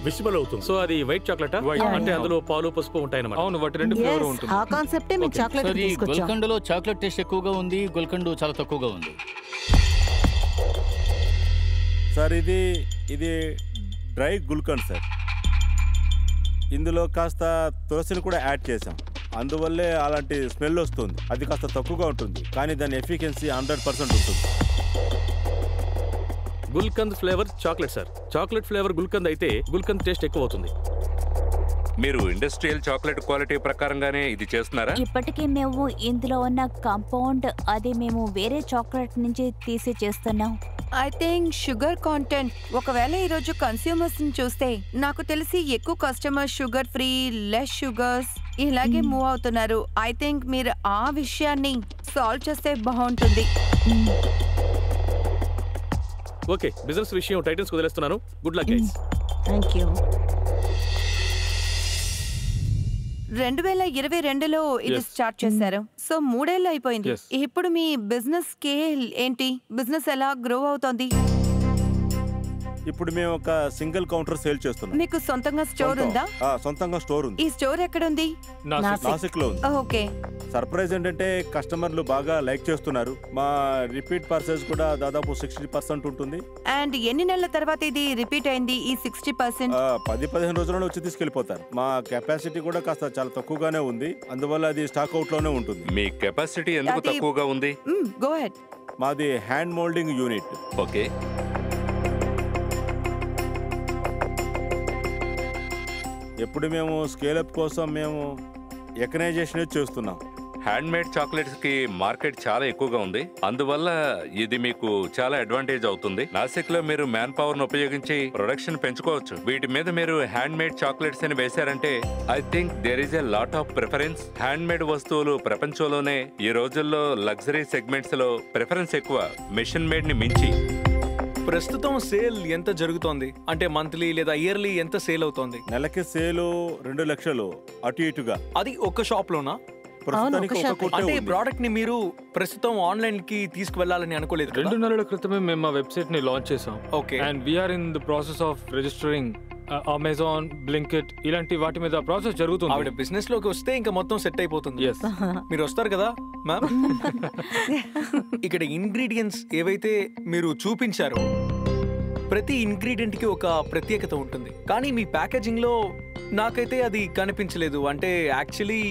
విసిబుల్ అవుతుంది. సో అది వైట్ చాక్లెట్ అంటే అందులో పాలు పసుపు ఉంటాయన్నమాట. అవును, వాటి రెండు ఫ్లేవర్ ఉంటుంది. ఆ కాన్సెప్టే మేము చాక్లెట్ తీసుకొచ్చాం. గుల్కండ్లో చాక్లెట్ టేస్ట్ ఎక్కువగా ఉంది, గుల్కండ్ చాలా తక్కువగా ఉంది. సార్ ఇది డ్రై గుల్కండ్ సార్. ఇందులో కాస్త తులసిని కూడా యాడ్ చేసాం, అందువల్లే అలాంటి స్మెల్ వస్తుంది. అది కాస్త తక్కువగా ఉంటుంది, కానీ దాని ఎఫిషియన్సీ 100% ఉంటుంది. Gulkand flavour chocolate sir. Chocolate flavour gulkand అయితే గుల్కంద్ టేస్ట్ ఎక్కువ అవుతుంది. మీరు ఇండస్ట్రియల్ చాక్లెట్ క్వాలిటీ ప్రకారంగానే ఇది చేస్తున్నారా? ఇప్పటికీ మేము ఇందులో ఉన్న కాంపౌండ్ అది మేము వేరే చాక్లెట్ నుంచి తీసి చేస్తున్నాం. ఐ థింక్ షుగర్ కాంటెంట్, ఒకవేళ ఈరోజు కన్స్యూమర్స్ ని చూస్తే నాకు తెలిసి ఎక్కువ customer sugar free, less sugars ఇలాగే మూవ్ అవుతున్నారు. ఐ థింక్ మీరు ఆ విషయాన్ని సాల్వ్ చేస్తే బాగుంటుంది. ఓకే, బిజినెస్ విషయం టైటన్స్ వదిలేస్తున్నాను. Good luck guys. Thank you. 2022లో ఇది స్టార్ట్ చేశారు. సో 3 ఏళ్ళు అయిపోయింది. ఇప్పుడు మీ బిజినెస్ స్కేల్ ఏంటి? బిజినెస్ ఎలా గ్రో అవుతోంది? ఇప్పుడు మేము ఒక సింగిల్ కౌంటర్ సేల్ చేస్తున్నాం. మీకు సొంతంగా స్టోర్ ఉందా? సొంతంగా స్టోర్ ఉంది. ఈ స్టోర్ ఎక్కడ ఉంది? నాసిక్ లో ఉంది. ఓకే. సర్ప్రైజ్ ఏంటంటే కస్టమర్లు బాగా లైక్ చేస్తున్నారు. మా రిపీట్ పర్చేస్ కూడా దాదాపు 60% ఉంటుంది. అండ్ ఎన్ని నెలల తర్వాత ఇది రిపీట్ అయింది ఈ 60%? 10-15 రోజుల్లో వచ్చి తీసుకెళ్లిపోతారు. మా కెపాసిటీ కూడా కాస్త చాలా తక్కువగానే ఉంది, అందువల్ల అది స్టాక్ అవుట్ లోనే ఉంటుంది. మీ కెపాసిటీ ఎందుకు తక్కువగా ఉంది? Go head. మాది హ్యాండ్ మోల్డింగ్ యూనిట్. ఓకే. ఎప్పుడు మేము స్కేలప్ కోసం మేము ఎకనైజేషన్ చేస్తున్నాం. హ్యాండ్ మేడ్ చాక్లెట్స్ కి మార్కెట్ చాలా ఎక్కువగా ఉంది, అందువల్ల ఇది మీకు చాలా అడ్వాంటేజ్ అవుతుంది. నాసిక్ లో మీరు మ్యాన్ పవర్ ను ఉపయోగించి ప్రొడక్షన్ పెంచుకోవచ్చు. వీటి మీద మీరు హ్యాండ్ మేడ్ చాక్లెట్స్ అని వేశారంటే I think there is a lot of preference. Hand made వస్తువులు ప్రపంచంలోనే ఈ రోజుల్లో లగ్జరీ సెగ్మెంట్స్ లో ప్రిఫరెన్స్ ఎక్కువ, మెషిన్ మేడ్ ని మించి. ప్రస్తుతం సేల్ ఎంత జరుగుతోంది? అంటే మంత్లీ లేదా ఇయర్లీ ఎంత సేల్ అవుతోంది? నెలకి సేల్ 2 లక్షలు అటు ఇటుగా. అది ఒక షాప్ లోనా? అంటే ఈ ప్రోడక్ట్ ని మీరు ప్రస్తుతం ఆన్లైన్ కి తీసుకువెళ్ళాలని అనుకోలేదు? 2 నెలల క్రితమే మేము మా వెబ్సైట్ ని లాంచ్ చేసాం. Okay. And we are in the process of registering Amazon, Blinkit ఇలాంటి వాటి మీద ప్రాసెస్ జరుగుతుంది. ఆవిడ బిజినెస్ లోకి వస్తే ఇంకా మొత్తం సెట్ అయిపోతుంది. Yes. మీరు వస్తారు కదా మ్యామ్? ఇక్కడ ఇంగ్రీడియంట్స్ ఏవైతే మీరు చూపించారో ప్రతి ఇంగ్రీడియంట్ కి ఒక ప్రత్యేకత ఉంటుంది, కానీ మీ ప్యాకేజింగ్ లో నాకైతే అది కనిపించలేదు. అంటే యాక్చువల్లీ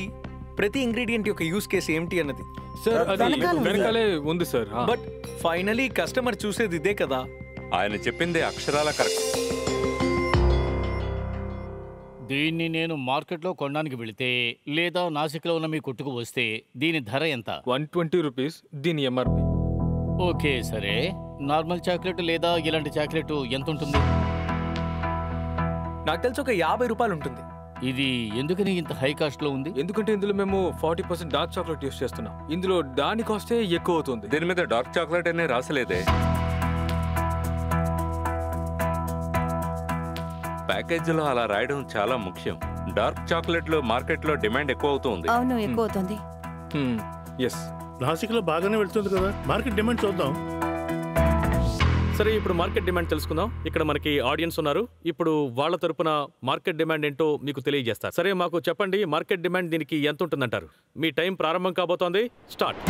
ప్రతి ఇంగ్రీడియంట్ యొక్క యూస్ కేసు ఏంటి అన్నది. సార్ అది వెనకాలే ఉంది సార్. బట్ ఫైనలీ కస్టమర్ చూసేది ఇదే కదా. ఆయన చెప్పింది అక్షరాల కరెక్ట్. దీన్ని నేను మార్కెట్లో కొనడానికి వెళితే లేదా నాసిక్లో ఉన్న మీ కొట్టుకు వస్తే దీని ధర ఎంత? 120 రూపీస్ దీని ఎంఆర్పి. ఓకే సరే, నార్మల్ చాక్లెట్ లేదా ఇలాంటి చాక్లెట్ ఎంత ఉంటుంది? నాకు తెలిసి ఒక 50 రూపాయలు ఉంటుంది. ఇది ఎందుకని ఇంత హై కాస్ట్ లో ఉంది? ఎందుకంటే ఇందులో మేము 40% డార్క్ చాక్లెట్ యూస్ చేస్తున్నాం. ఇందులో దాని కాస్టే ఎక్కువ అవుతుంది. దీని మీద డార్క్ చాక్లెట్ అనే రాసలేదే. ప్యాకేజీలో అలా రాయడం చాలా ముఖ్యం. డార్క్ చాక్లెట్లు మార్కెట్లో డిమాండ్ ఎక్కువ అవుతుంది. అవును, ఎక్కువ అవుతుంది. ఎస్, నాసిక్లో బాగానే వెళ్తుంది కదా, మార్కెట్ డిమాండ్ చూద్దాం. సరే, ఇప్పుడు మార్కెట్ డిమాండ్ తెలుసుకుందాం. ఇక్కడ మనకి ఆడియన్స్ ఉన్నారు. ఇప్పుడు వాళ్ళ తరపున మార్కెట్ డిమాండ్ ఏంటో మీకు తెలియజేస్తారు. సరే, మాకు చెప్పండి, మార్కెట్ డిమాండ్ దీనికి ఎంత ఉంటుందంటారు? మీ టైం ప్రారంభం కాబోతోంది. స్టార్ట్.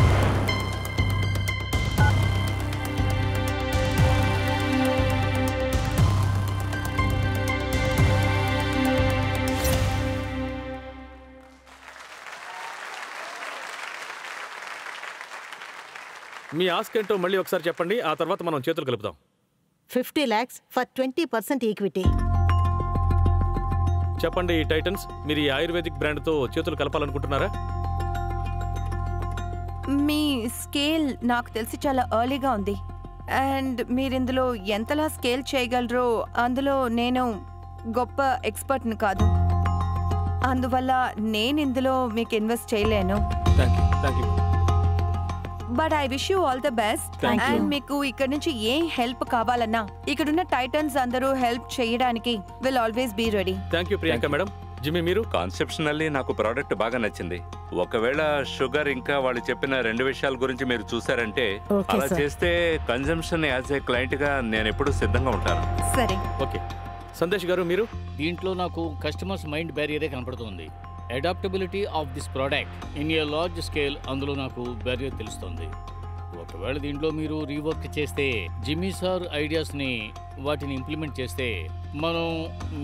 మీ ఆస్క్ ఏంటో మళ్ళీ ఒకసారి చెప్పండి, ఆ తర్వాత మనం చేతులు కలుపుదాం. 50 lakhs for 20% ఈక్విటీ. చెప్పండి టైటన్స్, మీరు ఈ ఆయుర్వేదిక్ బ్రాండ్తో చేతులు కలపాలనుకుంటున్నారా? మీ స్కేల్ నాకు తెలిసి చాలా ఎర్లీగా ఉంది, అండ్ మీరు ఇందులో ఎంతలా స్కేల్ చేయగలరో అందులో నేను గొప్ప ఎక్స్పర్ట్ని కాదు. అందువల్ల నేను ఇందులో మీకు ఇన్వెస్ట్ చేయలేను. But I wish you all the best. And మీకు ఇక్కడ నుంచి ఏ హెల్ప్ కావాలన్నా ఇక్కడున్న టైటన్స్ అందరూ హెల్ప్ చేయడానికి will always be ready. Thank you Priyanka madam. Jimmy, మీరు? కాన్సెప్షనల్లీ నాకు ప్రోడక్ట్ బాగా నచ్చింది. ఒకవేళ షుగర్ ఇంకా వాళ్ళు చెప్పిన 2 విషయాల గురించి మీరు చూసారంటే అలా చేస్తే కన్జంప్షన్ యాజ్ ఏ క్లయింట్ గా నేను ఎప్పుడు సిద్ధంగా ఉంటాను. సరే, ఓకే. సందేశ్ గారు, మీరు? దీంట్లో నాకు కస్టమర్స్ మైండ్ బ్యారియరే కనపడుతుంది. Adaptability of this product in a large scale, అందులో నాకు బ్యారియర్ తెలుస్తుంది. ఒకవేళ దీంట్లో మీరు రీవర్క్ చేస్తే, జిమ్మీ సార్ ఐడియాస్ని వాటిని ఇంప్లిమెంట్ చేస్తే మనం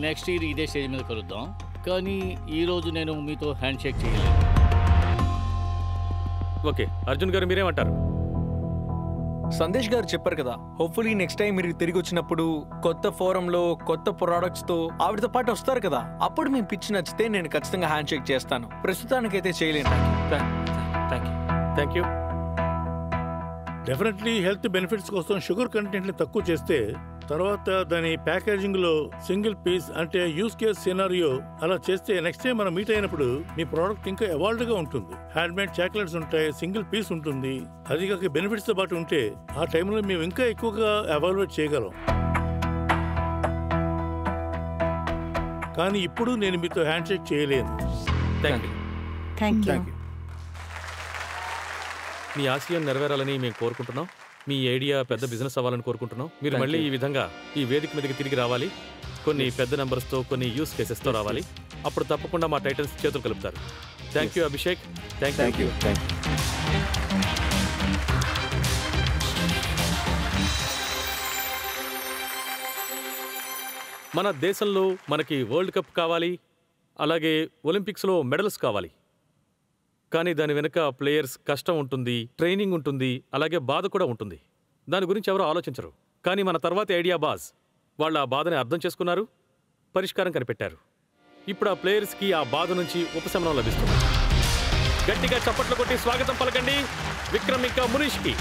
నెక్స్ట్ ఇయర్ ఇదే స్టేజ్ మీద కలుద్దాం. కానీ ఈరోజు నేను మీతో హ్యాండ్ షేక్ చేయలేదు. ఓకే, అర్జున్ గారు మీరేమంటారు? సందేశ్ గారు చెప్పారు కదా, హోప్ఫుల్లీ నెక్స్ట్ టైం మీరు తిరిగి వచ్చినప్పుడు కొత్త ఫోరంలో కొత్త ప్రొడక్ట్స్ తో ఆవిడతో పాటు వస్తారు కదా, అప్పుడు మీ పిచ్ నచ్చితే నేను ఖచ్చితంగా హ్యాండ్ షేక్ చేస్తాను. ప్రస్తుతానికైతే చేయలేను. Thank you. Definitely health benefits కోసం షుగర్ కంటెంట్ని తక్కువ చేస్తే తర్వాత దాని ప్యాకేజింగ్ లో సింగిల్ పీస్ అంటే యూస్ కేస్ సినారియో అలా చేస్తే నెక్స్ట్ టైం మనం మీట్ అయినప్పుడు మీ ప్రోడక్ట్ ఇంకా ఎవాల్వ్డ్ గా ఉంటుంది. హ్యాండ్ మేడ్ చాక్లెట్స్ ఉంటాయి, సింగిల్ పీస్ ఉంటుంది. అది కాక బెనిఫిట్స్ తో పాటు ఉంటే ఆ టైంలో మేము ఇంకా ఎక్కువగా ఎవాల్యుయేట్ చేయగలం. కానీ ఇప్పుడు నేను మీతో హ్యాండ్ షేక్ చేయలేను. Thank you. మీ ఆశయం నెరవేరాలని మేము కోరుకుంటున్నాం. మీ ఐడియా పెద్ద బిజినెస్ అవ్వాలని కోరుకుంటున్నాం. మీరు మళ్ళీ ఈ విధంగా ఈ వేదిక మీదకి తిరిగి రావాలి. కొన్ని పెద్ద నెంబర్స్తో, కొన్ని యూస్ కేసెస్తో రావాలి. అప్పుడు తప్పకుండా మా టైటల్స్ చేతులు కలుపుతారు. Thank you Abhishek. Thank you. మన దేశంలో మనకి వరల్డ్ కప్ కావాలి, అలాగే ఒలింపిక్స్లో మెడల్స్ కావాలి. కానీ దాని వెనుక ప్లేయర్స్ కష్టం ఉంటుంది, ట్రైనింగ్ ఉంటుంది, అలాగే బాధ కూడా ఉంటుంది. దాని గురించి ఎవరో ఆలోచించరు. కానీ మన తర్వాత ఐడియా బాజ్ వాళ్ళు ఆ బాధని అర్థం చేసుకున్నారు, పరిష్కారం కనిపెట్టారు. ఇప్పుడు ఆ ప్లేయర్స్కి ఆ బాధ నుంచి ఉపశమనం లభిస్తుంది. గట్టిగా చప్పట్లు కొట్టి స్వాగతం పలకండి విక్రమ్ ఇంకా మునీష్కి.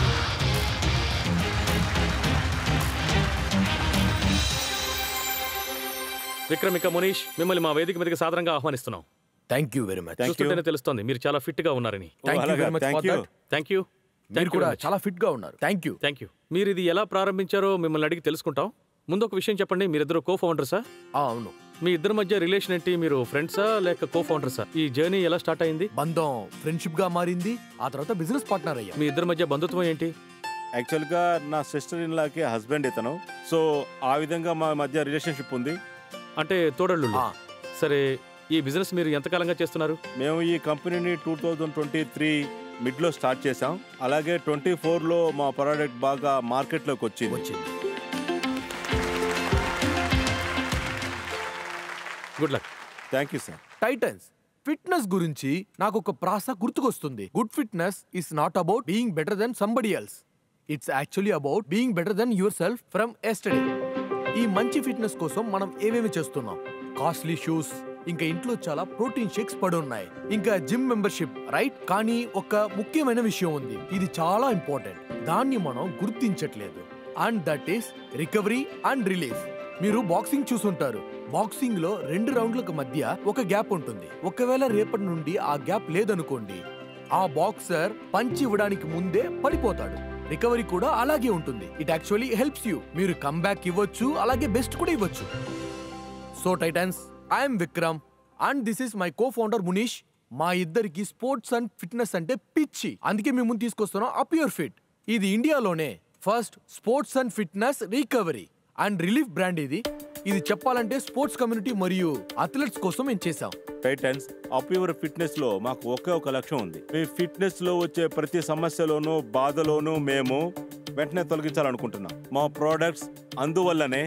విక్రమ్ ఇంకా మునీష్, మిమ్మల్ని మా వేదిక మీదకి సాదరంగా ఆహ్వానిస్తున్నాం. Thank you very much. చూస్తుంటేనే తెలుస్తోంది మీరు చాలా ఫిట్ గా ఉన్నారని. Thank you. మీరు కూడా చాలా ఫిట్ గా ఉన్నారు. Thank you. మీరు ఇది ఎలా ప్రారంభించారో మిమ్మల్ని అడిగి తెలుసుకుంటాం. ముందు ఒక విషయం చెప్పండి, మీరిద్దరు కో ఫౌండర్సా? అవును. మీ ఇద్దరి మధ్య రిలేషన్ ఏంటి? మీరు ఫ్రెండ్సా లేక కో ఫౌండర్సా? ఈ జర్నీ ఎలా స్టార్ట్ అయింది? బంధం ఫ్రెండ్షిప్ గా మారింది, ఆ తర్వాత బిజినెస్ పార్ట్నర్ అయ్యా. మీ ఇద్దరి మధ్య బంధుత్వం ఏంటి? యాక్చువల్గా నా సిస్టర్ ఇన్ లాకి హస్బెండ్ ఇతను, సో ఆ విధంగా మా మధ్య రిలేషన్షిప్ ఉంది. అంటే తోడళ్ళు. సరే, ఈ బిజినెస్ మీరు ఎంతకాలంగా చేస్తున్నారు? మేము ఈ కంపెనీని 2023 మిడ్లో స్టార్ట్ చేసాం. అలాగే 24లో మా ప్రోడక్ట్ బాగా మార్కెట్లోకి వచ్చింది. Good luck. Thank you sir. Titans fitness గురించి నాకు ఒక ప్రాస గుర్తుకొస్తుంది. Good fitness is not about being better than somebody else. It's actually about being better than yourself from yesterday. ఈ మంచి ఫిట్నెస్ కోసం మనం ఏమేమి చేస్తున్నాం? కాస్ట్లీ షూస్, ఇంకా ఇంట్లో చాలా ప్రోటీన్ షేక్స్ పడి ఉన్నాయి, ఇంకా జిమ్ మెంబర్షిప్, రైట్? కానీ ఒక ముఖ్యమైన విషయం ఉంది, ఇది చాలా ఇంపార్టెంట్, దాన్ని మనం గుర్తించట్లేదు. And that is recovery and relief. మీరు బాక్సింగ్ చూసుంటారు. బాక్సింగ్ లో 2 రౌండ్లకు మధ్య ఒక గ్యాప్ ఉంటుంది. ఒకవేళ రేపటి నుండి ఆ గ్యాప్ లేదనుకోండి, ఆ బాక్సర్ పంచ్ ఇవ్వడానికి ముందే పడిపోతాడు. రికవరీ కూడా అలాగే ఉంటుంది. It actually helps you. మీరు కమ్బ్యాక్ ఇవ్వచ్చు, అలాగే బెస్ట్ కూడా ఇవ్వచ్చు. So Titans, I'm Vikram and this is my co founder Munish. మా ఇద్దరికి స్పోర్ట్స్ అండ్ ఫిట్నెస్ అంటే పిచ్చి. అందుకే మేము ముందు తీసుకొస్తున్నాం అప్ యువర్ ఫిట్. ఇది ఇండియాలోనే first sports and fitness recovery and relief brand. ఇది చెప్పాలంటే స్పోర్ట్స్ కమ్యూనిటీ మరియు అథ్లెట్స్ కోసం మేము చేసాం. టైటన్స్ అప్ యువర్ ఫిట్నెస్ లో మాకు ఒకే ఒక లక్ష్యం ఉంది. మీ ఫిట్నెస్ లో వచ్చే ప్రతి సమస్యలోనూ బాధలోనూ మేము వెంటనే తొలగించాలనుకుంటున్నాం. మా ప్రోడక్ట్స్ అందువల్లనే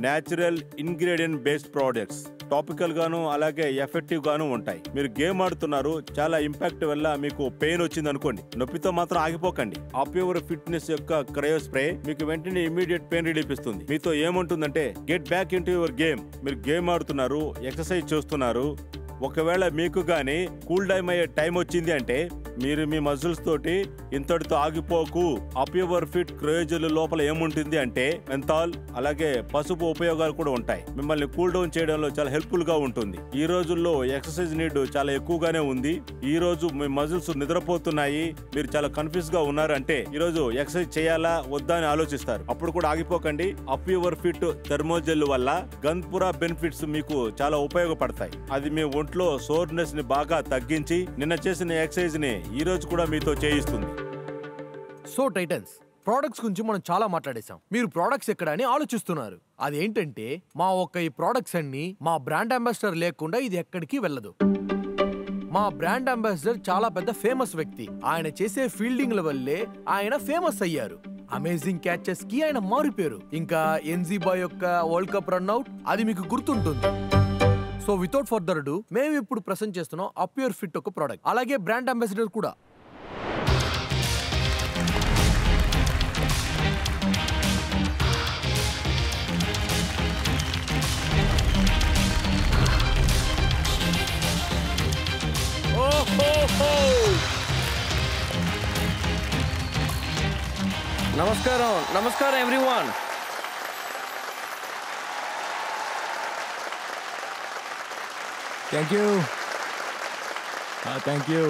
natural ingredient based products, topical గాను అలాగే ఎఫెక్టివ్ గాను ఉంటాయి. మీరు గేమ్ ఆడుతున్నారు, చాలా ఇంపాక్ట్ వల్ల మీకు పెయిన్ వచ్చింది అనుకోండి, నొప్పితో మాత్రం ఆగిపోకండి. అప్ యువర్ ఫిట్నెస్ యొక్క క్రయో స్ప్రే మీకు వెంటనే ఇమీడియట్ పెయిన్ రిలీఫ్ ఇస్తుంది. మీతో ఏముంటుందంటే get back in to your game. మీరు గేమ్ ఆడుతున్నారు, ఎక్సర్సైజ్ చేస్తున్నారు, ఒకవేళ మీకు గానీ కూల్ డౌన్ అయ్యే టైం వచ్చింది అంటే మీరు మీ మజిల్స్ తోటి ఇంతటితో ఆగిపోకు. అప్ యువర్ ఫిట్ క్రయోజెల్ లోపల ఏముంటుంది అంటే మెంథాల్ అలాగే పసుపు ఉపయోగాలు కూడా ఉంటాయి. మిమ్మల్ని కూల్ డౌన్ చేయడంలో చాలా హెల్ప్ఫుల్ గా ఉంటుంది. ఈ రోజుల్లో ఎక్సర్సైజ్ నీడ్ చాలా ఎక్కువగానే ఉంది. ఈ రోజు మీ మజిల్స్ నిద్రపోతున్నాయి, మీరు చాలా కన్ఫ్యూజ్ గా ఉన్నారంటే ఈ రోజు ఎక్సర్సైజ్ చేయాలా వద్దా అని ఆలోచిస్తారు. అప్పుడు కూడా ఆగిపోకండి. అప్ యువర్ ఫిట్ థర్మోజెల్ వల్ల గన్పురా బెనిఫిట్స్ మీకు చాలా ఉపయోగపడతాయి. అది మీ ఒంట్లో సోర్నెస్ ని బాగా తగ్గించి నిన్న చేసిన ఎక్సర్సైజ్ ని ఈ రోజు కూడా మీతో చేయిస్తుంది. సో టైటన్స్, ప్రోడక్ట్స్ గురించి మనం చాలా మాట్లాడేశాం. మీరు ప్రోడక్ట్స్ ఎక్కడ అని ఆలోచిస్తున్నారు. అదేంటంటే మా ఈ ప్రోడక్ట్స్ అన్ని మా బ్రాండ్ అంబాసిడర్ లేకుండా ఇది ఎక్కడికి వెళ్ళదు. మా బ్రాండ్ అంబాసిడర్ చాలా పెద్ద ఫేమస్ వ్యక్తి. ఆయన చేసే ఫీల్డింగ్ల వల్లే ఆయన ఫేమస్ అయ్యారు. అమేజింగ్ క్యాచెస్ కి ఆయన మారిపోయారు. ఇంకా ఎన్జీబా యొక్క వరల్డ్ కప్ రన్అట్ అది మీకు గుర్తుంటుంది. సో వితౌట్ ఫర్దర్ డు మేము ఇప్పుడు ప్రెజెంట్ చేస్తున్నాం అప్ యువర్ ఫిట్ ఒక ప్రోడక్ట్, అలాగే బ్రాండ్ అంబాసిడర్ కూడా. నమస్కారం, నమస్కారం everyone. Thank you. Thank you.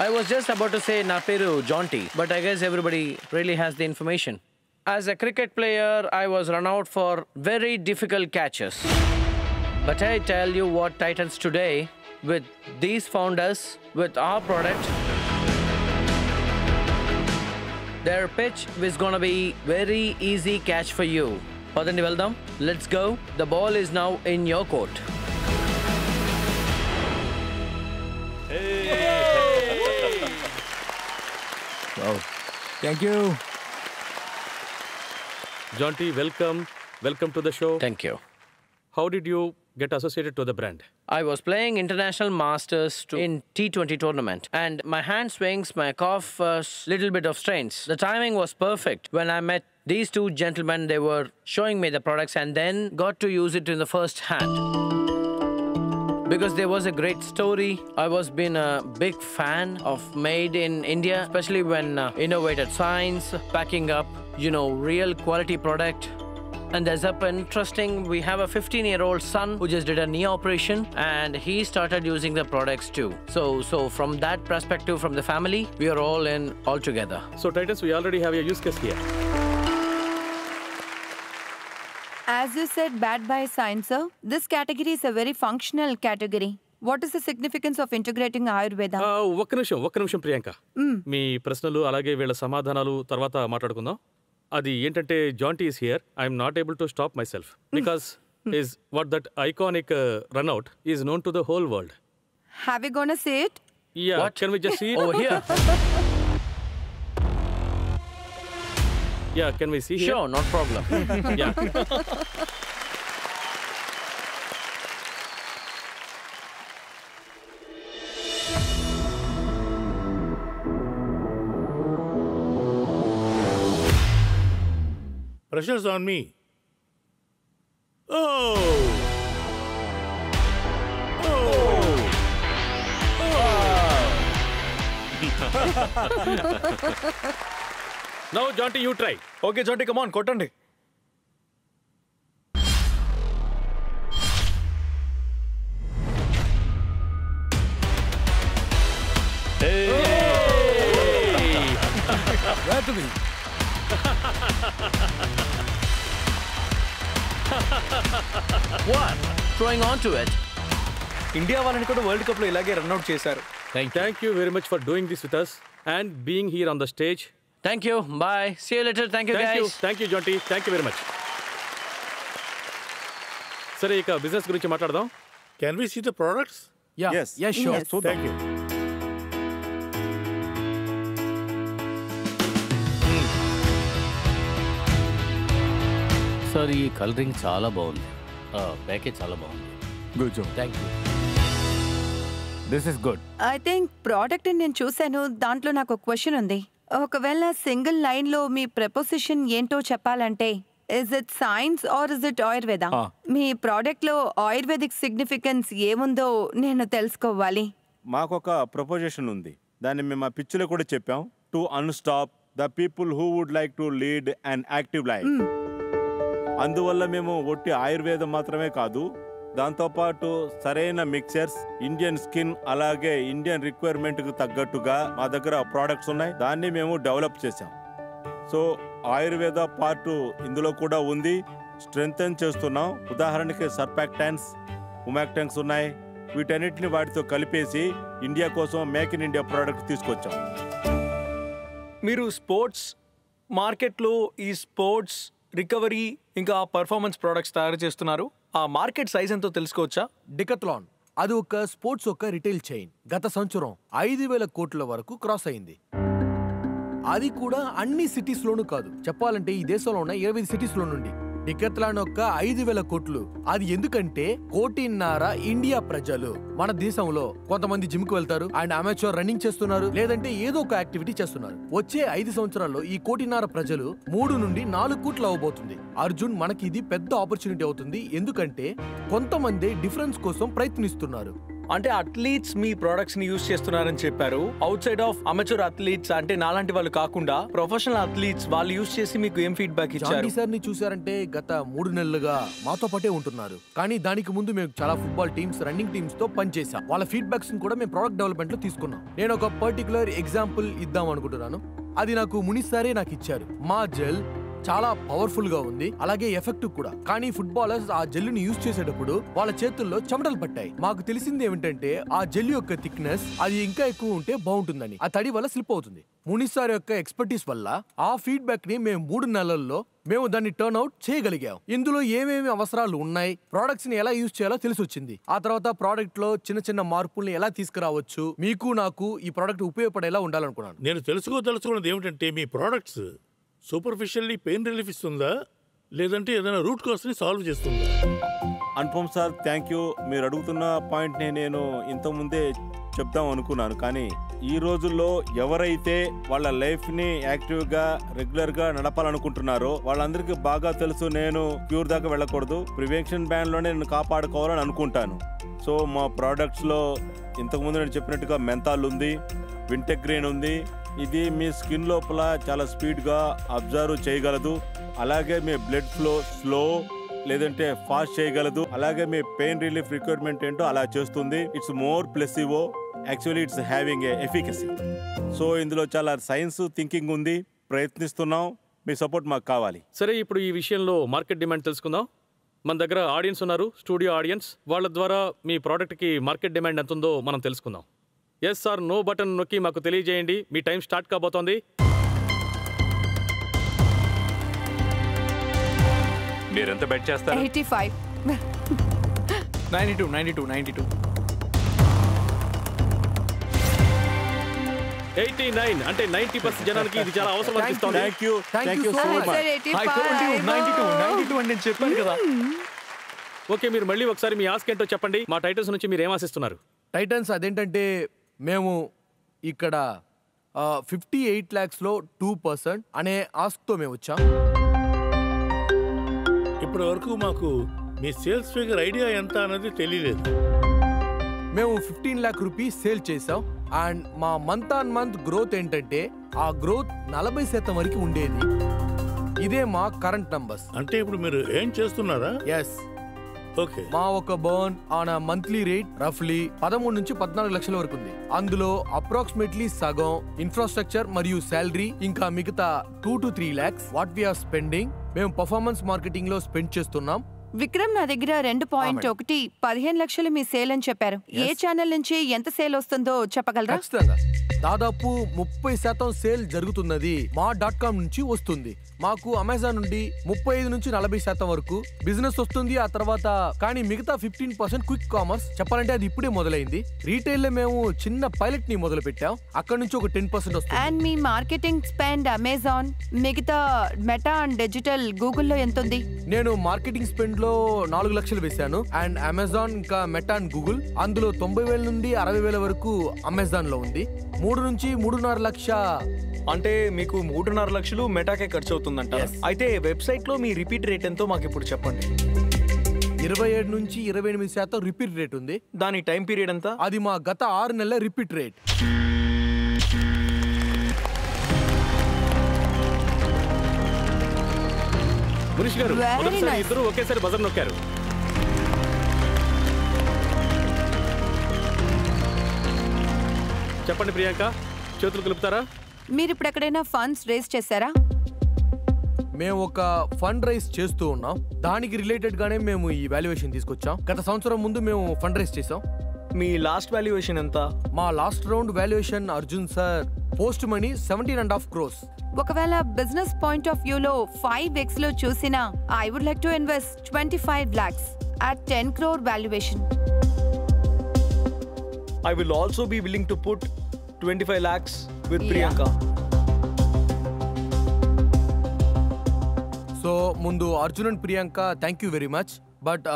I was just about to say na peru Jonty, but I guess everybody really has the information. As a cricket player, I was run out for very difficult catches. But I tell you what, Titans, today, with these founders, with our product, their pitch is gonna be very easy catch for you. Padandi veldam, let's go. The ball is now in your court. Wow. Thank you. Jonty, welcome. Welcome to the show. Thank you. How did you get associated to the brand? I was playing international masters in T20 tournament, and my hand swings, my cough, little bit of strains. The timing was perfect. When I met these two gentlemen, they were showing me the products and then got to use it in the first hand. Because there was a great story. I was been a big fan of Made in India, especially when innovated science, packing up, real quality product. And there's up interesting, we have a 15-year-old son who just did a knee operation and he started using the products too. So from that perspective, from the family, we are all in all together. So Titans, we already have a use case here. As you said, bad by science, sir, this category is a very functional category. What is the significance of integrating Ayurveda? ఒక్క నిమిషం ప్రియాంక. మీ ప్రశ్నలు అలాగే వీళ్ళ సమాధానాలు తర్వాత మాట్లాడుకుందాం. అది ఏంటంటే Jonty is here I'm not able to stop my self because is what that iconic run out is known to the whole world. Have you gonna see it? Yeah, can we just see it? Over here. Yeah, can we see here? Sure, not problem. Yeah. Pressure's on me. Oh! Now, Jonty, you try. Okay Jonty come on కొట్టండి. Where to be? What? Throwing onto it. India వాళ్ళని కూడా world cup లో ఇలాగే run out చేశారు. Thank you very much for doing this with us and being here on the stage. Thank you. Bye. See you later. Thank you, guys. Thank you, Jonty. Thank you very much. సరే ఇక business గురించి మాట్లాడదాం. Can we see the products? Yeah. Yes. Yeah, sure. Yes. Thank you. Sir ఈ colouring చాలా బాగుంది, package చాలా బాగుంది. Good job. Thank you. This is good. I think product నేను చూశాను, దాంట్లో నాకు ఒక క్వశ్చన్ ఉంది. ఒకవేళ సింగిల్ లైన్ లో మీ ప్రపోజిషన్ ఏంటో చెప్పాలంటే is it science or is it Ayurveda? మీ ప్రోడక్ట్ లో ఆయుర్వేదిక్ సిగ్నిఫికెన్స్ ఏముందో నేను తెలుసుకోవాలి. మాకొక ప్రపోజిషన్ ఉంది, దాన్ని మేము ఆ పిక్చర్లో కూడా చెప్పాం. To unstop the people who would like to lead and active life. అందువల్ల మేము ఒట్టి ఆయుర్వేదం మాత్రమే కాదు, దాంతోపాటు సరైన మిక్చర్స్, ఇండియన్ స్కిన్, అలాగే ఇండియన్ రిక్వైర్మెంట్కి తగ్గట్టుగా మా దగ్గర ప్రోడక్ట్స్ ఉన్నాయి. దాన్ని మేము డెవలప్ చేసాం. సో ఆయుర్వేద పార్ట్ ఇందులో కూడా ఉంది, స్ట్రెంగ్తన్ చేస్తున్నాం. ఉదాహరణకి సర్పాక్టాన్స్, ఉమాక్టాన్స్ ఉన్నాయి. వీటన్నిటిని వాటితో కలిపేసి ఇండియా కోసం మేక్ ఇన్ ఇండియా ప్రోడక్ట్ తీసుకొచ్చాం. మీరు స్పోర్ట్స్ మార్కెట్లో ఈ స్పోర్ట్స్ రికవరీ ఇంకా పర్ఫార్మెన్స్ ప్రోడక్ట్స్ తయారు చేస్తున్నారు. ఆ మార్కెట్ సైజ్ ఎంతో తెలుసుకోవచ్చా? డికత్లాన్ అది ఒక స్పోర్ట్స్ ఒక రిటైల్ చైన్. గత సంవత్సరం 5,000 కోట్ల వరకు క్రాస్ అయింది. అది కూడా అన్ని సిటీస్ లోనూ కాదు, చెప్పాలంటే ఈ దేశంలో ఉన్న 25 సిటీస్ లో నుండి. డికత్లాన్ ఒక 5,000 కోట్లు. అది ఎందుకంటే 1.5 ఇండియా ప్రజలు మన దేశంలో కొంతమంది జిమ్ కు వెళ్తారు అండ్ అమెచ్యూర్ రన్నింగ్ చేస్తున్నారు, లేదంటే ఏదో ఒక యాక్టివిటీ చేస్తున్నారు. వచ్చే 5 సంవత్సరాల్లో ఈ 1.5 ప్రజలు 3 నుండి 4 కోట్లు అవ్వబోతుంది. అర్జున్, మనకి ఇది పెద్ద ఆపర్చునిటీ అవుతుంది, ఎందుకంటే కొంతమంది డిఫరెన్స్ కోసం ప్రయత్నిస్తున్నారు. అంటే అథ్లీట్స్ మీ ప్రొడక్ట్స్ ని యూజ్ చేస్తున్నారని చెప్పారు. Out side of amateur athletes అంటే నాలాంటి వాళ్ళు కాకుండా ప్రొఫెషనల్ అథ్లీట్స్ వాళ్ళు యూజ్ చేసి మీకు ఏం ఫీడ్బ్యాక్ ఇచ్చారు? జాంటీ సార్ ని చూసారంటే గత 3 నెలలుగా మాతో పాటే ఉంటున్నారు. కానీ దానికి ముందు మేము చాలా ఫుట్బాల్ టీమ్స్, రన్నింగ్ టీమ్స్ తో పనిచేసాం. వాళ్ళ ఫీడ్బ్యాక్స్ కూడా మేము ప్రొడక్ట్ డెవలప్మెంట్ లో తీసుకున్నాం. నేను ఒక పర్టికులర్ ఎగ్జాంపుల్ ఇద్దాం అనుకుంటున్నాను. అది నాకు మునిసారే నాకు ఇచ్చారు. మా జెల్ చాలా పవర్ఫుల్ గా ఉంది, అలాగే ఎఫెక్టివ్ కూడా. కానీ ఫుట్బాలర్స్ ఆ జెల్లుని యూజ్ చేసేటప్పుడు వాళ్ళ చేతుల్లో చెమటలు పట్టాయి. మాకు తెలిసింది ఏమిటంటే ఆ జెల్ యొక్క థిక్నెస్ అది ఇంకా ఎక్కువ ఉంటే బాగుంటుందని. ఆ తడి వల్ల స్లిప్ అవుతుంది. మునిసార్ యొక్క ఎక్స్పర్టీస్ వల్ల ఆ ఫీడ్బ్యాక్ ని మేము 3 నెలల్లో మేము దాన్ని టర్న్ అవుట్ చేయగలిగాం. ఇందులో ఏమేమి అవసరాలు ఉన్నాయి, ప్రొడక్ట్స్ ని ఎలా యూజ్ చేయాలో తెలిసి వచ్చింది. ఆ తర్వాత ప్రోడక్ట్ లో చిన్న చిన్న మార్పుల్ని ఎలా తీసుకురావచ్చు, మీకు నాకు ఈ ప్రోడక్ట్ ఉపయోగపడేలా ఉండాలనుకున్నాను. నేను తెలుసుకున్నది ఏమిటంటే మీ ప్రోడక్ట్స్ సూపర్ఫిషియల్లీ పెయిన్ రిలీఫ్ ఇస్తుందా, లేదంటే ఏదైనా రూట్ కాస్ట్ని సాల్వ్ చేస్తుందా? Anupam sir, thank you. మీరు అడుగుతున్న పాయింట్ని నేను ఇంతకుముందే చెప్దాం అనుకున్నాను. కానీ ఈ రోజుల్లో ఎవరైతే వాళ్ళ లైఫ్ని యాక్టివ్గా రెగ్యులర్గా నడపాలనుకుంటున్నారో వాళ్ళందరికీ బాగా తెలుసు, నేను క్యూర్ దాకా వెళ్ళకూడదు, ప్రివెన్షన్ బ్యాన్లోనే నేను కాపాడుకోవాలని అనుకుంటాను. సో మా ప్రోడక్ట్స్లో ఇంతకుముందు నేను చెప్పినట్టుగా మెంతాల్ ఉంది, వింటెగ్రీన్ ఉంది. ఇది మీ స్కిన్ లోపల చాలా స్పీడ్గా అబ్జర్వ్ చేయగలదు, అలాగే మీ బ్లడ్ ఫ్లో స్లో లేదంటే ఫాస్ట్ చేయగలదు, అలాగే మీ పెయిన్ రిలీఫ్ రిక్వైర్మెంట్ ఏంటో అలా చేస్తుంది. It's more placebo, actually it's having a efficacy. So ఇందులో చాలా సైన్స్ థింకింగ్ ఉంది, ప్రయత్నిస్తున్నాం. మీ సపోర్ట్ మాకు కావాలి. సరే, ఇప్పుడు ఈ విషయంలో మార్కెట్ డిమాండ్ తెలుసుకుందాం. మన దగ్గర ఆడియన్స్ ఉన్నారు, స్టూడియో ఆడియన్స్. వాళ్ళ ద్వారా మీ ప్రోడక్ట్కి మార్కెట్ డిమాండ్ ఎంత ఉందో మనం తెలుసుకుందాం. ఎస్ సార్, నో బటన్ నొక్కి మాకు తెలియజేయండి. మీ టైం స్టార్ట్ కాబోతోంది. మీరెంత బెట్ చేస్తారు? 85. 92. 89 అంటే 90% జనానికి ఇది చాలా అవసరం అనిపిస్తోంది. Thank you so much. Sir, 85. 92 అని నేను చెప్పాను కదా. ఓకే, మీరు మళ్ళీ ఒకసారి మీ ఆస్క్ ఏంటో చెప్పండి. మా టైటల్స్ నుంచి మీరు ఏం ఆశిస్తున్నారు? టైటన్స్ అదేంటంటే మేము ఇక్కడ 58 lakhsలో 2% అనే ఆస్క్తో మేము వచ్చాం. ఇప్పటి వరకు మాకు మీ సేల్స్ ఫిగర్ ఐడియా ఎంత అన్నది తెలియలేదు. మేము 15 lakh rupees సేల్ చేసాం. అండ్ మా మంత్ ఆన్ మంత్ గ్రోత్ ఏంటంటే ఆ గ్రోత్ 40% వరకు ఉండేది. ఇదే మా కరెంట్ నంబర్స్. అంటే ఇప్పుడు మీరు ఏం చేస్తున్నారా? ఎస్. ఓకే. మా ఒక బర్న్ ఆన్ మంత్లీ రేట్ రఫ్లీ 13 నుంచి 14 లక్షల వరకు ఉంది. అందులో అప్రాక్సిమేట్లీ సగం ఇన్ఫ్రాస్ట్రక్చర్ మరియు శాలరీ, ఇంకా మిగతా 2 to 3 lakhs what we are spending మేము పర్ఫార్మెన్స్ మార్కెటింగ్ లో స్పెండ్ చేస్తున్నాం. విక్రమ్, నా దగ్గర 2.1 15 లక్షలు మీ సేల్ అని చెప్పారు. ఏ ఛానల్ నుంచి ఎంత సేల్ వస్తుందో చెప్పగలరా? ఖచ్చితంగా దాదాపు 30% సేల్ జరుగుతున్నది మా .com నుంచి వస్తుంది. మాకు అమెజాన్ నుండి 35 నుంచి 40% వరకు బిజినెస్ వస్తుంది. ఆ తర్వాత కానీ మిగతా 15% క్విక్ కామర్స్, చెప్పాలంటే అది ఇప్పుడే మొదలైంది. రీటైల్ లో మేము చిన్న పైలట్ ని మొదలు పెట్టాం. అక్కడ నుంచి ఒక 10% వస్తుంది. And me marketing spend Amazon, మిగతా మెటా అండ్ డిజిటల్ గూగుల్లో ఎంత ఉంది? నేను మార్కెటింగ్ స్పెండ్ లో 4 లక్షలు వేశాను. అండ్ అమెజాన్ ఇంకా మెటా అండ్ గూగుల్ అందులో 90,000 నుండి 60,000 వరకు అమెజాన్ లో ఉంది. 3 నుంచి 3.5 లక్ష. అంటే మీకు 3.5 లక్షలు మెటాకే ఖర్చు అవుతుందంట. అయితే వెబ్సైట్ లో మీ రిపీట్ రేట్ ఎంతో మాకు ఇప్పుడు చెప్పండి. 27 నుంచి 28% రిపీట్ రేట్ ఉంది. దాని టైం పీరియడ్ ఎంత? అది మా గత 6 నెలల రిపీట్ రేట్. మునిష్ గారు, మొదటిసారి ఇద్దరు ఒకేసారి బజర్ నొక్కారు. చెప్పండి ప్రియాంక, చేతులు కలుపుతారా? మీరు ఇప్పుడు ఎక్కడైనా ఫండ్స్ రేస్ చేశారా? మేము ఒక ఫండ్ రైజ్ చేస్తూ ఉన్నాం. దానికి రిలేటెడ్ గానే మేము ఈ వాల్యుయేషన్ తీసుకొచ్చాం. గత సంవత్సరం ముందు మేము ఫండ్ రైజ్ చేసాం. మీ లాస్ట్ వాల్యుయేషన్ ఎంత? మా last round valuation Arjun sir post money 17.5 crores. ఒకవేళ బిజినెస్ పాయింట్ ఆఫ్ వ్యూలో 5x లో చూసినా I would like to invest 25 lakhs at 10 crore valuation. I will also be willing to put 25 lakhs with Priyanka. So ముందు Arjun and Priyanka thank you very much. But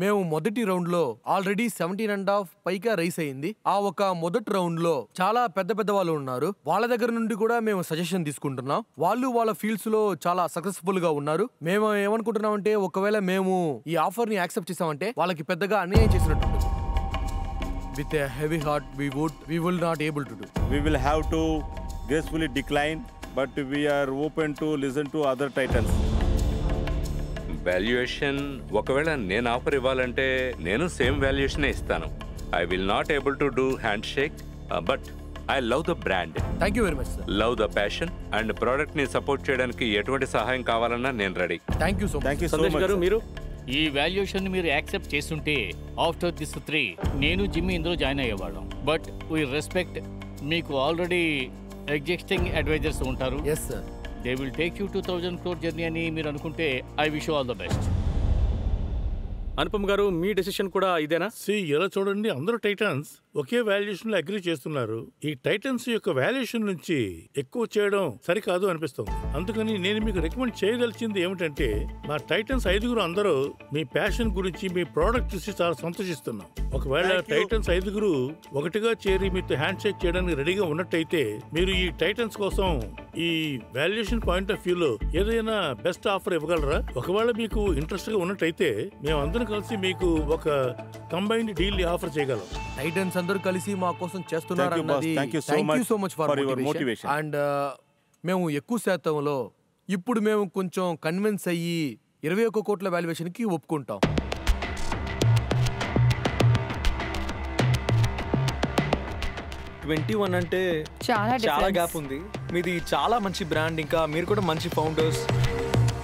మేము మొదటి round లో already 17.5 పైగా rice అయింది. ఆ ఒక మొదటి రౌండ్ లో చాలా పెద్ద పెద్ద వాళ్ళు ఉన్నారు. వాళ్ళ దగ్గర నుండి కూడా మేము సజెషన్ తీసుకుంటున్నాం. వాళ్ళు వాళ్ళ ఫీల్డ్స్ లో చాలా సక్సెస్ఫుల్ గా ఉన్నారు. మేము ఏమనుకుంటున్నాం అంటే ఒకవేళ మేము ఈ ఆఫర్ ని యాక్సెప్ట్ చేసామంటే వాళ్ళకి పెద్దగా అన్యాయం చేసినట్టు. With a heavy heart, we will not able to do. We will have to gracefully decline, but we are open to listen to other titans. Valuation ఒకవేళ నేను ఆఫర్ ఇవ్వాలంటే నేను సేమ్ వాల్యుయేషనే ఇస్తాను. I will not able to do hand shake, but I love the brand. Thank you very much sir. Love the passion and product ని support చేయడానికి ఎటువంటి సహాయం కావాలన్నా నేను ready. Thank you so much. Sandesh గారు, మీరు ఈ వాల్యుయేషన్ మీరు యాక్సెప్ట్ చేస్తుంటే ఆఫ్టర్ దిస్ 3 నేను జిమ్మి ఇందులో జాయిన్ అయ్యేవాళ్ళం. బట్ వీ రెస్పెక్ట్ మీకు ఆల్రెడీ ఎగ్జిస్టింగ్ అడ్వైజర్స్ ఉంటారు. Yes sir. They will take you 2000 crore journey అని మీరు అనుకుంటే I wish you all the best. Anupam గారు, మీ డెసిషన్ కూడా ఇదేనా? ఎలా చూడండి, అందరూ టైటన్స్ ఒకే వాల్యుయేషన్ లో అగ్రీ చేస్తున్నారు. ఈ టైటన్స్ యొక్క వాల్యుయేషన్ నుంచి ఎక్కువ చేయడం సరికాదు అనిపిస్తుంది. అందుకని నేను మీకు రికమెండ్ చేయదలిచింది ఏమిటంటే, మా టైటన్స్ 5 అందరూ మీ ప్యాషన్ గురించి, మీ ప్రోడక్ట్ చూసి చాలా సంతోషిస్తున్నాం. ఒకవేళ టైటన్స్ 5 ఒకటిగా చేరి మీతో హ్యాండ్ షేక్ చేయడానికి రెడీగా ఉన్నట్టయితే మీరు ఈ టైటన్స్ కోసం ఈ వాల్యుయేషన్ పాయింట్ ఆఫ్ వ్యూలో ఏదైనా బెస్ట్ ఆఫర్ ఇవ్వగలరా? ఒకవేళ మీకు ఇంట్రెస్ట్ గా ఉన్నట్టయితే మేము అందరం కలిసి మీకు ఒక కంబైన్డ్ డీల్ ఆఫర్ చేయగలం. టైటన్స్ అందరూ కలిసి మా కోసం చేస్తున్నారు Thank you, boss. అన్నది. Thank you so thank you much so much for your for motivation. And మేము ఎక్కువ శాతంలో ఇప్పుడు మేము కొంచెం కన్విన్స్ అయ్యి 21 కోట్ల వాల్యుయేషన్ కి ఒప్పుకుంటాం. అంటే చాలా చాలా గ్యాప్ ఉంది. మీది చాలా మంచి బ్రాండ్, ఇంకా మీరు కూడా మంచి ఫౌండర్స్.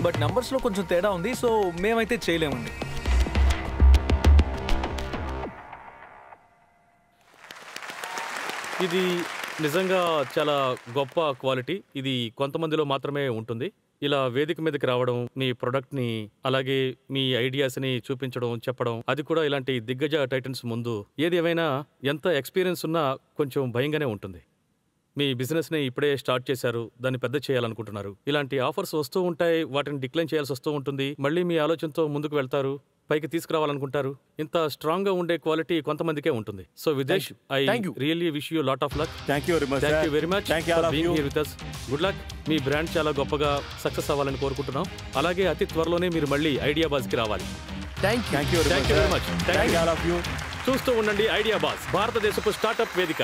బట్ నంబర్స్ లో కొంచెం తేడా ఉంది. సో మేమైతే చేయలేమండి. ఇది నిజంగా చాలా గొప్ప క్వాలిటీ. ఇది కొంతమందిలో మాత్రమే ఉంటుంది. ఇలా వేదిక మీదకి రావడం, మీ ప్రొడక్ట్ని అలాగే మీ ఐడియాస్ని చూపించడం, చెప్పడం, అది కూడా ఇలాంటి దిగ్గజ టైటన్స్ ముందు ఏది ఏమైనా ఎంత ఎక్స్పీరియన్స్ ఉన్నా కొంచెం భయంగానే ఉంటుంది. మీ బిజినెస్ని ఇప్పుడే స్టార్ట్ చేశారు, దాన్ని పెద్ద చేయాలనుకుంటున్నారు. ఇలాంటి ఆఫర్స్ వస్తూ ఉంటాయి, వాటిని డిక్లైన్ చేయాల్సి వస్తూ ఉంటుంది. మళ్ళీ మీ ఆలోచనతో ముందుకు వెళ్తారు, పైకి తీసుకురావాలనుకుంటారు. ఇంత స్ట్రాంగ్ గా ఉండే క్వాలిటీ కొంతమందికే ఉంటుంది. So Videsh, I really wish you lot of luck. Thank you very much. Thank you very much for being here with us. Good luck. Me brand చాలా గొప్పగా సక్సెస్ అవ్వాలని కోరుకుంటున్నాం. అలాగే అతి త్వరలోనే మీరు మళ్ళీ ఐడియా బాజ్ కి రావాలి. Thank you very much. చూస్తూ ఉండండి ఐడియా బాజ్, భారతదేశపు స్టార్టప్ వేదిక.